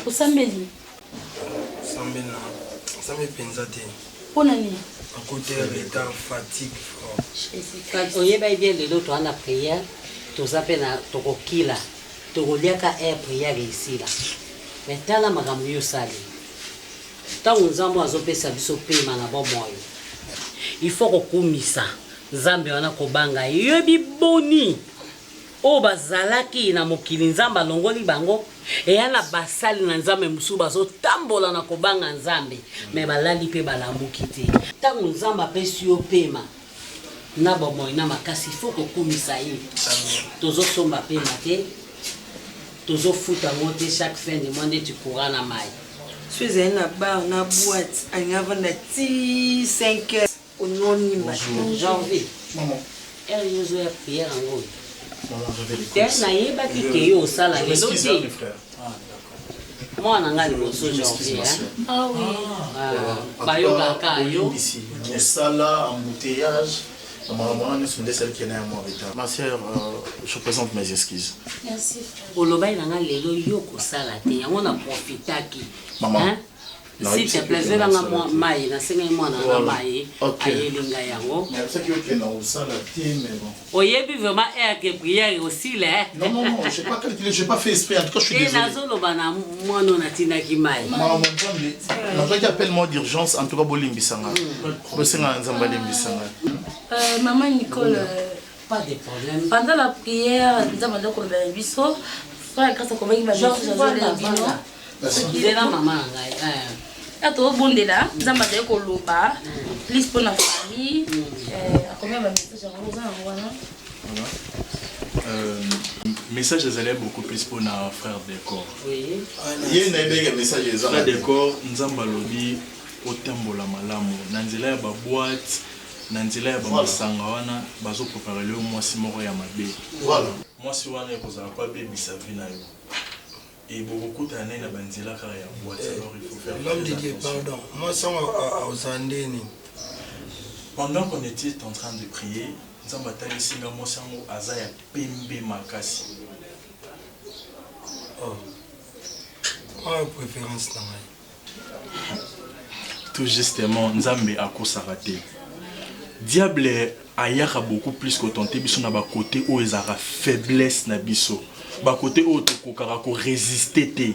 Osambeli. Sambela. Sambe penza te. Pona ni? À côté l'état fatigue. Oyeba bien lelo to ana prière, to zapena to kokila. To goliaka prière ici là. Mais tala makambo yo sali. Tant nzambo azopesa biso pema na bomoyo. Il faut kokumisa nzambe wana kobanga yebi boni o bazalaki na mokili nzamba longoli bango eyana basali na nzambe musu bazo tambola na kobanga nzambe me balali pe balambuki te tant nzamba pesi yo pema na bomoyo na makasi faut kokumisa ye tozo somba pema te tozo futa ngote chaque fin de mois tu courant na mai. Je suis un bar, une boîte, un avant de 5 heures. Au nom de janvier. Maman. Elle nous a prière en gros. Maman, j'avais les courses. T'es naïe, bah, qui est au salon. Je m'excuse, mes frères. Ah, d'accord. Moi, on a un morceau janvier. Ah oui. Bah, yo, kaka, yo. Ici, au salon, embouteillage. Ma sœur, je présente mes excuses. Merci. Oloba inanga lelo yoko sala te yango na profitaki. Maman. S'il te plaît, vais nga moi mai na senga moi na mai. Ayelinga yango. Mais ça qui est na sala te mais bon. Oyebi vraiment que prière aussi là. Non, je sais pas calculer, j'ai pas fait esprit en tout cas je suis désolé. Et nazo loba na moi non atina ki mai. Maman, mon qui appelle moi d'urgence en tout cas bolimbisanga. Bosenga nzamba limbisanga. Maman Nicole, pas de problème. Pendant la prière, nous avons dit qu'on avait un bistrot. Frère, quand on commence à faire des bisous, il est là, maman. À tout bon de là, nous avons dit qu'on l'a pas. Plus pour la famille. Combien de messages message des élèves beaucoup plus pour nos frères de corps. Oui. Il y a un message des frères de corps, nous avons dit au tembo la malamu. Nanzela ba boîte. Nanzela ya bamasanga wana bazo préparer le mwasi moko ya mabe. Voilà. Mwasi wana ekozala pas bebisa vie na yo. Et beaucoup d'années na banzela kara ya boîte alors il faut faire. L'homme de Dieu, pardon. Moi ça aux Andeni. Pendant qu'on était en train de prier, nzamba tali singa mwasi ngo azaya pembe makasi. Oh. Moi préférence na mai. Tout justement nzambe akosaka te. diable ayaka beaucoup plus que tenter biso na ba côté où ezara faiblesse na biso ba côté où tokokaka ko résister te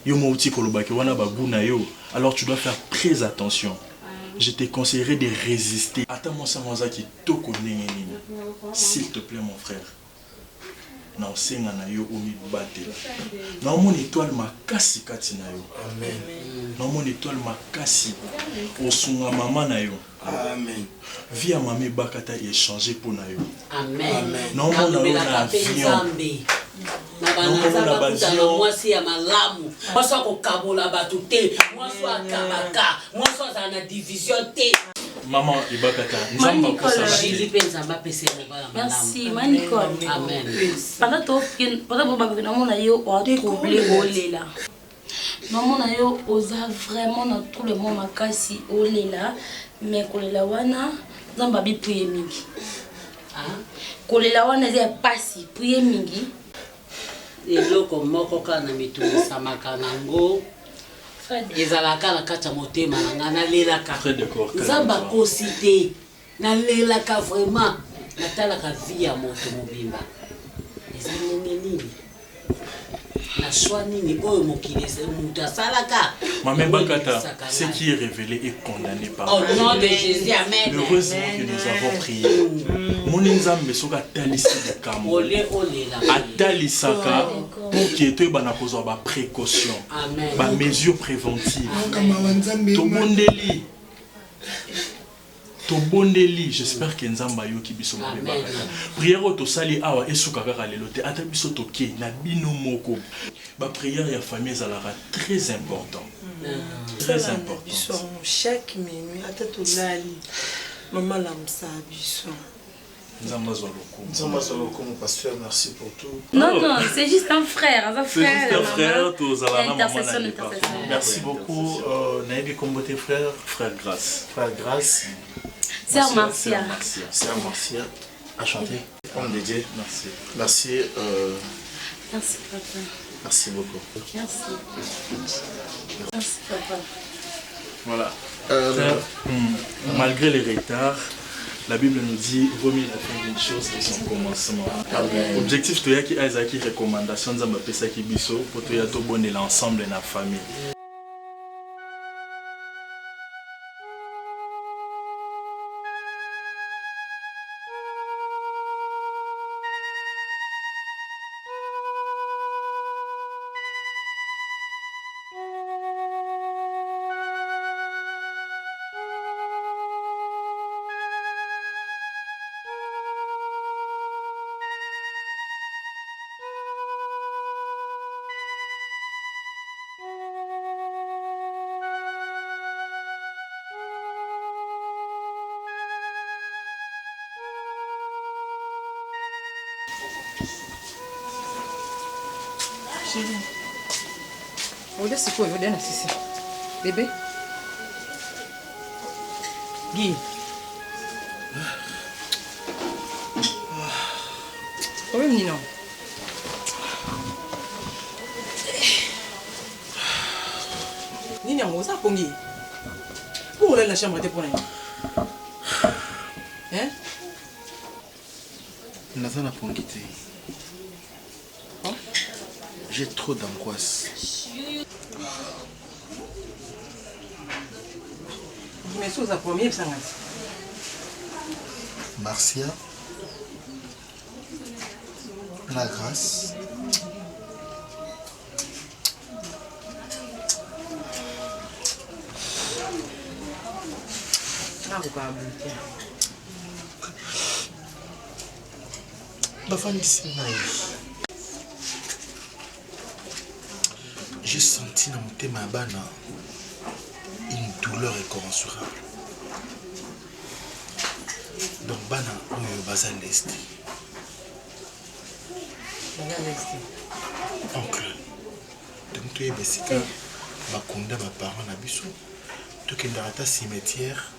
yo mo uti kolobaki wana baguna yo alors tu dois faire très attention. Je te conseillerais de résister. Attends mon samazaki toko nini. S'il te plaît mon frère. Na osenga na yo omi batela. Na mon étoile makasi kati na yo. Amen. Na mon étoile makasi osunga mama na yo. Amen. Via mami bakata échanger pour na yo. Amen. Na mon na yo na avion. Na banza bakutana mwasi ya malamu mwasi akokabola bato te mwasi akabaka mwasi azala na division te. Maman ibakata nzamba kosa Jésus pe nzamba pese mobala malamu. Merci Manicole. Amen. Pendant que na mona yo o troublé olela. Na mona yo oza vraiment na tout le monde makasi olela mais kolela wana nzamba bi prier mingi. Ah kolela wana ze pasi prier mingi. eloko moko kaka na mitumisamaka nango ezalaka na kati ya motema na nga nalelaka nzambe akosi te nalelaka vraiment natalaka vi ya moto mobimba eza ndenge nini na shwa nini oyo mokili moto asalaka. Maman Bakata, ce qui est révélé est condamné par Dieu. Au nom de Jésus, amen. Heureusement que nous avons prié. Mon nzambe soka talisi de kamo. Atalisaka pour que tu bana kozwa ba précaution. Ba mesures préventives. Tobondeli. Tobondeli, j'espère que nzamba yo ki biso mabe bakata. Prière to sali awa esuka kaka lelo te ata biso toke na bino moko. Ba prière ya famille ezalaka très important. Très important. Chaque minuit ata to lali maman lamsa biso. Nzamba Zoloko, mon pasteur, merci pour tout. Non, non, c'est juste un frère. C'est juste un frère, tous à la intercession. Merci beaucoup. Naïbi Kombote frère. Frère Grâce. Frère Grâce. Sœur Marcia. Sœur Marcia. À chanter. Homme de Dieu. Merci. Merci. Merci, papa. Merci beaucoup. Merci. Merci, papa. Voilà. Malgré les retards, la Bible nous dit vaut mieux la fin d'une chose que son commencement. Objectif to yaki aizaki recommandation nzamba pesa ki biso pour to ya to bonela ensemble na famille. Olha esse coisa, olha nesse bebê. Gui. Oi, menino. Nini yango oza pongi. Pour aller la chambre te pona. Hein? Naza na pongi te. J'ai trop d'angoisse. Mais sous la première sang. Marcia. La grâce. J'ai senti dans mon thème à Bana une douleur incommensurable. Donc Bana, on est basé à l'Est. Oncle, donc tu es Bessika, Bakunda, ma parent, Nabiso, tu es dans ta cimetière,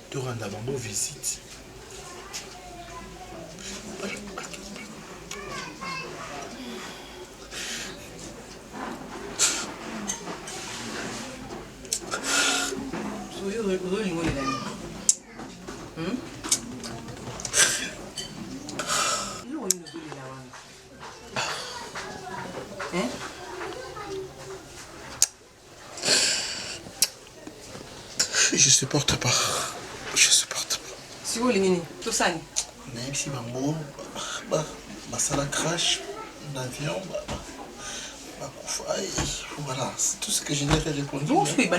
tu rends à Bambo visite. Je supporte pas. Je supporte pas. Si vous voulez, tout ça. Même si maman, ça la crash d'avion, voilà, c'est tout ce que je n'ai répondu. Vous pouvez pas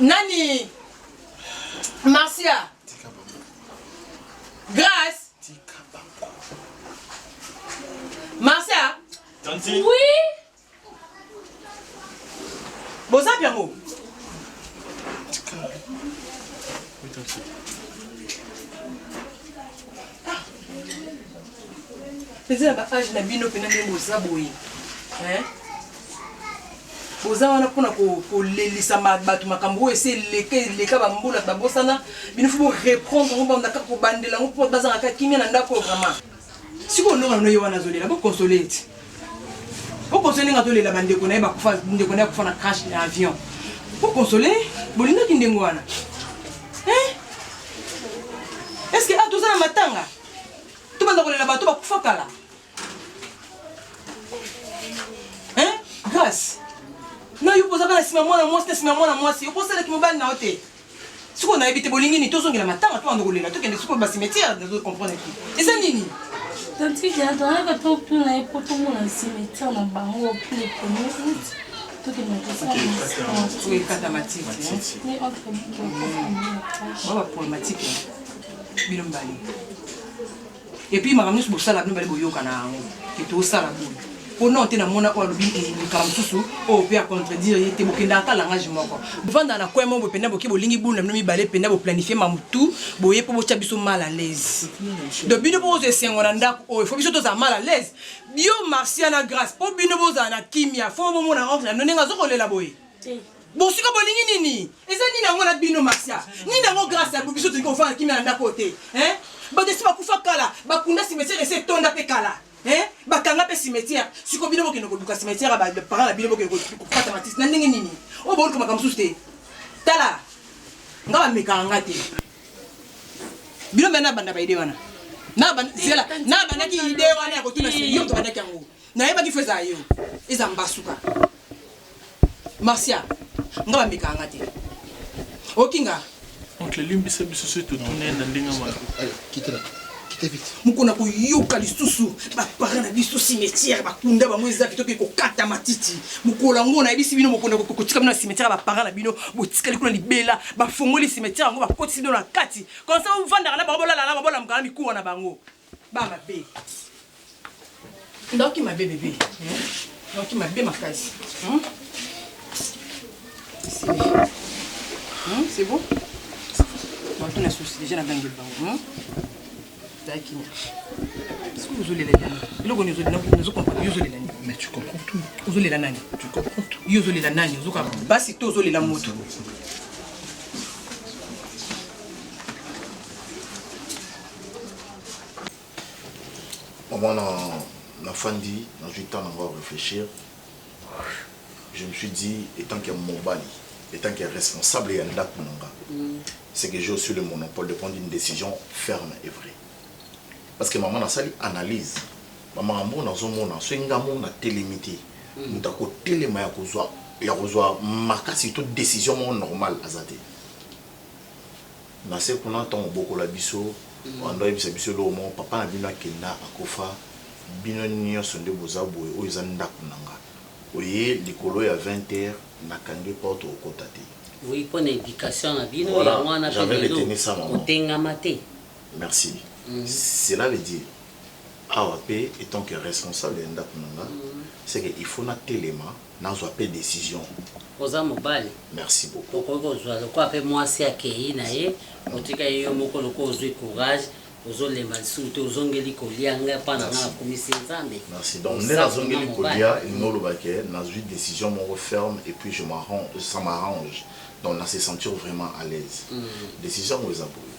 Nani Marcia Grâce Marcia Tanti. Oui Boza Piamo Oui, Tanti. Peza ba age na bino pena ndenge boza boye boza wana mpona kolelisa bato makambo oyo ese eleka bambula babosana bino fo reprendre yango bandaka kobandela yango mpo bazangaka kimia na ndako oyo vraiment sikoyo ndonga no ye wana azolela bokonsole ete bokonsole nga tolela bandeko na ye bakufa ndeko na ye akufa na crash na avion bokonsole bolingaki ndenge wana estce toza na matanga tobanda kolela bato bakufa kala grâce na yo pozaka na nsima mwana mwasi na nsima mwana mwasi okosalaki mobali na yo te sikoyo nayebi te bolingi nini tozongela matanga tobanda kolela tokende sikoyo basimetiere comprendre ki eza nini tantiki atonaka topuna ye po tomona cimetière na bango pile premier route tokekata matike baba problématique bino mibale epuis makambo nyonso bosala bino mibale boyokana yango ke tosala boye mpona te namona oyo alobi likambo mosusu oyo mpe acontredire ye te bokendaka langage moko bovanda na kwe moko bopenda boke bolingi bulu na bino mibale penda boplanifie mamutu boye mpo botya biso mal à l'aise donc bino mpo bozwa esengo na ndako oyo fo biso tozala mal à l'aise bio marcia na grâce mpo bino bozala na kimia fo bomona oncle na bino ndenge azokolela boye bosika bolingi nini eza nini yango na bino marcia nini yango grâce ya biso tolingi kofanda kimia na ndako te bato esi bakufa kala bakunda cimetière esi etonda mpe kala bakanga mpe cimetière siko bino bokende koluka cimetière baparent na bino bokende kokata matisi na ndenge nini oyo boluka makambo mosusu te tala nga bamekaka nga te bino mpe nabanda baide wana nabandaki ide wana ya kotuna sima yo tobandaki yango nayebaki fo ezala yo eza mbasuka marcia nga bamekaka nga te okinga oncle limbisa biso so totunenda ndenge mwa mokona koyoka lisusu baparent na biso cimetière bakunda bango eza kitoki kokata matiti mokolo yango nayebisi bino mokona kotika bino na cimetière baparent na bino botikali kuna libela bafongoli cimetière yango bakotisi bino na kati konsa bovandaka na bango bolala na babolamuka na mikuwa na bango bamabe ndoki mabe bebe ndoki mabe makasi c'est bon on a souci déjà na bango bango mais tu comprends tout. Tu comprends tout. Maman na fandi, dans 8 ans, on va réfléchir. Je me suis dit, étant qu'il y a Mobali, étant qu'il est responsable et c'est que j'ai aussi le monopole de prendre une décision ferme et vraie. Parce que maman a sali analyse. Maman a mon azomona, so ngamo na télémité. Mutako téléma ya kozwa makasi toute décision normale azate. Na se kuna ton boko la biso, ando biso lo mo papa na bino akenda akofa bino nyo sonde bozaboy o ezanda kunanga. Oye likolo ya 20h na kange porte au kotate. Oui, pour l'éducation à bino voilà, j'avais retenu ça maman. Merci. Cela veut dire, AWP étant que responsable de Ndakunanga, c'est qu'il faut na téléma, n'a pas de décision. Merci beaucoup. Pourquoi moi c'est accueilli naé, on dit qu'il y a beaucoup de courage, aux autres les malsous, aux ongeli kolianga pendant la commission Zambé. Merci. Donc on est dans ongeli kolia, il nous le baquet, n'a une décision mon ferme et puis je m'arrange, ça m'arrange. Donc on a se sentir vraiment à l'aise. Décision aux abonnés.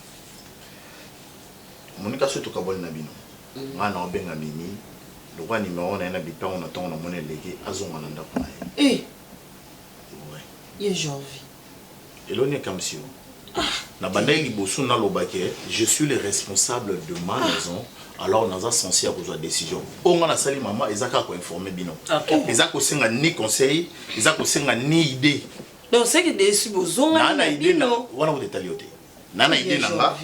Monika soto kabol na bino ngana obenga mimi lokwa numéro na bipa on attend na mona leki azonga na ndako na ye Et janvier. Et l'on est comme si. Je suis le responsable de ma maison. Alors on a censé avoir une décision. On a sali maman, ils ont informé bino. Ils ont ni conseil, ils ont ni idée. Donc c'est que des supposons nana idée non. Voilà vous détaillez. Nana idée nanga,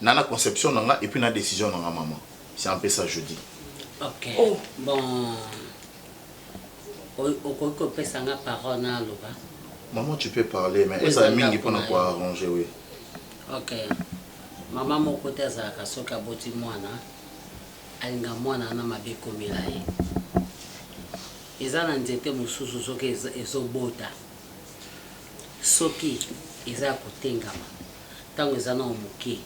nana conception nanga et puis na décision nanga maman. C'est un peu ça je dis. OK. Bon. Au peut sanga parole na loba. Maman tu peux parler mais ça mingi pour na quoi arranger oui. OK. Maman mon côté za ka soka boti mwana. Alinga mwana na mabeko milaye. Eza na nzete mususu soki ezobota. Soki eza kotengama. Tango eza na omuke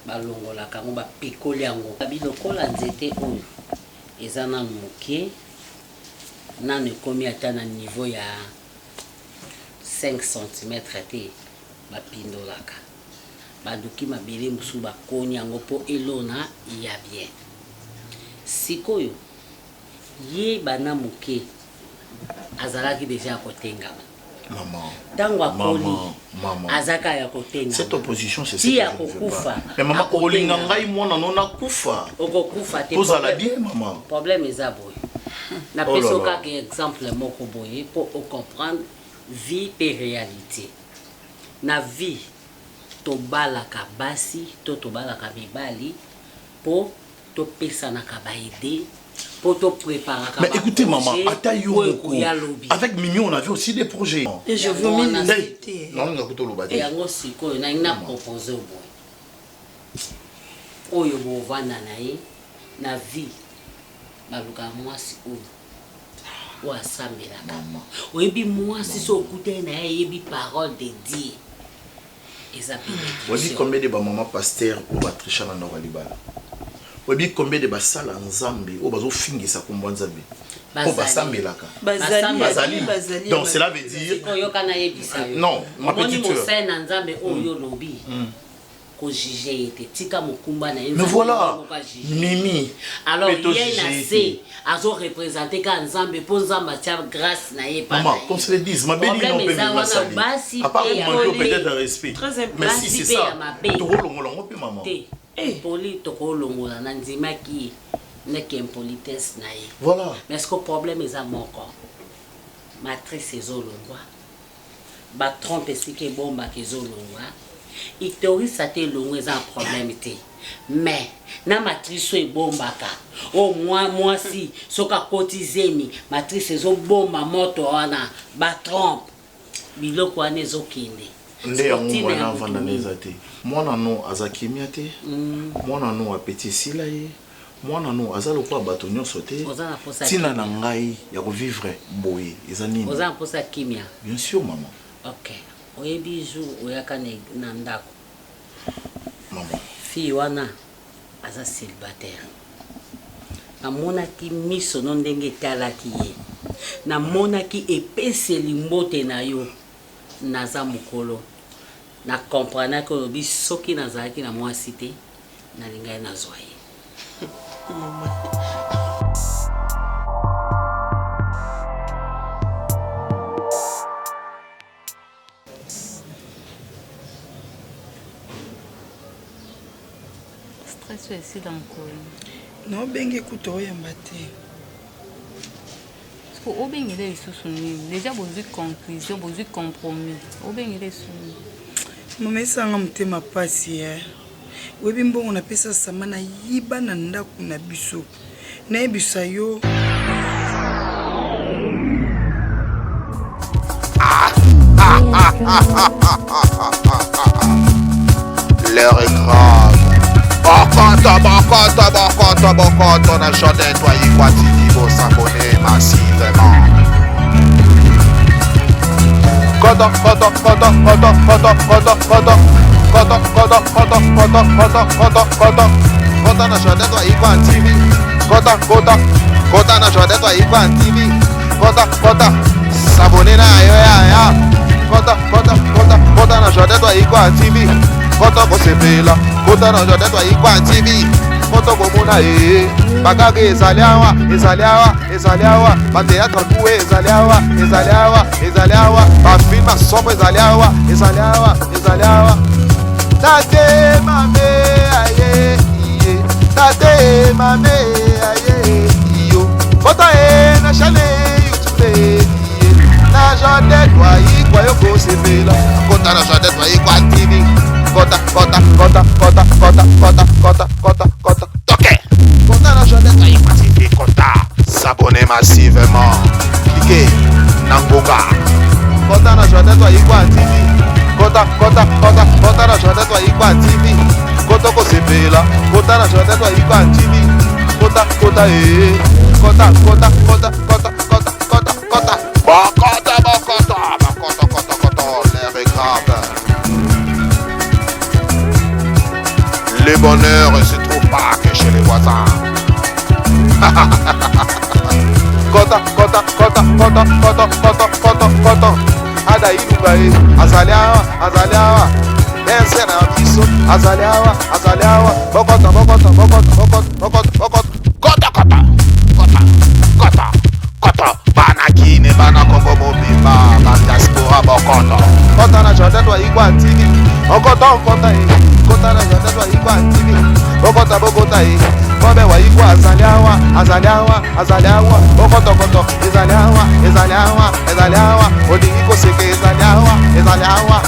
balongola kango ba pikoli yango. Bilokola nzete oyo eza na muke na ne komi ata na niveau ya 5 cm te ba pindolaka. Baduki mabele musu ba koni yango po elona ya bien. Sikoyo ye bana muke azalaki deja kotengama. Maman. Tango akoli azaka ya kotengama. Cette opposition c'est ça. Si akokufa. Mais maman olinga ngai mwana nona kufa. Okokufa te. Poza la dire maman. Problème eza boy. Na pesoka ke exemple moko boye pour comprendre vie et réalité. Na vie to balaka basi to balaka mibali pour to pesa na kabaide pour te préparer. Mais écoutez maman, avec Mimi on a vu aussi des projets. Et je veux m'inviter. Non, on a plutôt le bâti. Et yango siko na ina proposer boy. Oyo bo vanda na ye na vie baluka mwasi oyo. Wa samela mama. Oyebi mwasi so kute na ye yebi parole de Dieu. Vous dites combien de maman pasteur ou batricha na Novalibala? Vous dites combien de basala nzambe ou bazo fingi sa kumba nzambe? O basamelaka. Bazali. Donc cela veut dire non, ma petite mais voilà, Mimi. Alors il y a assez azo représenter ka nzambe pour nzamba tia grâce na ye pas. Maman, comme se le disent, ma belle non peut me sali. À part manquer peut-être de respect. Mais si c'est ça, to longola pe maman. Poli to longola na nzima ki ne ke impolitesse na ye. Voilà. Mais ce que problème est à moko. Matrice ezolongwa. Ba trompe si ke bomba ke ezolongwa. Il théorie ça te longue un problème té mais na matrice e bombaka au moi si soka kotizemi matrice ezo bomba moto wana ba trompe biloko wana ezokinde nde yango wana vanda neza te mwana no azakimia te mwana no apeti sila ye mwana no azalo kwa bato nyonso te tina na ngai ya vivre boye eza nini oza posa kimia bien sûr maman. OK. Oyebi jour oyaka na ndako maman fille wana aza célibataire namonaki miso no ndenge etalaki ye namonaki epeseli mbote na yo naza mokolo na comprendre que olobi soki nazalaki na mwasi te nalingai nazwa ye stress dans quoi non bengi kuto oyamba te parce que au bengi les sous déjà besoin conclusion besoin compromis au bengi les sous mama esanga mutema pasi webi mbongo na pesa sama na yiba na ndako na biso na ebisa yo l'heure est grave. Bokoto, on a chanté toi il faut s'abonner massivement. Koto, on a chanté toi il TV. Koto, on a chanté toi il TV. Koto, s'abonner na ya. Koto, on a chanté toi il TV. Koto, ko sepela. Koto, on a chanté toi il TV. Koto, ko mona bagage ezali awa bateatre kuwe ezali awa bafilme asombo ezali awa tate mame aye iye tate mame aye iyo kota na chale youtube iye na jode kwa ikwa yoko sepela kota na jode kwa ikwa tv kota toke kota na jode kwa ikwa tv kota s'abonner massivement cliquez nangonga kota na jode kwa ikwa tv kota na jode kwa ikwa tv kota ko sepela kota na jode kwa ikwa tv kota l'air est grave. Le bonheur ne se trouve pas que chez les voisins. Kota ada ilugae azaliawa ensena biso azaliawa bokota bana kine bana kombo mobimba diaspora bokota kota na jode to igwa tv okota na jode to igwa tv bokota bobe wa igwa azaliawa bokoto ezaliawa odingi ko seke ezaliawa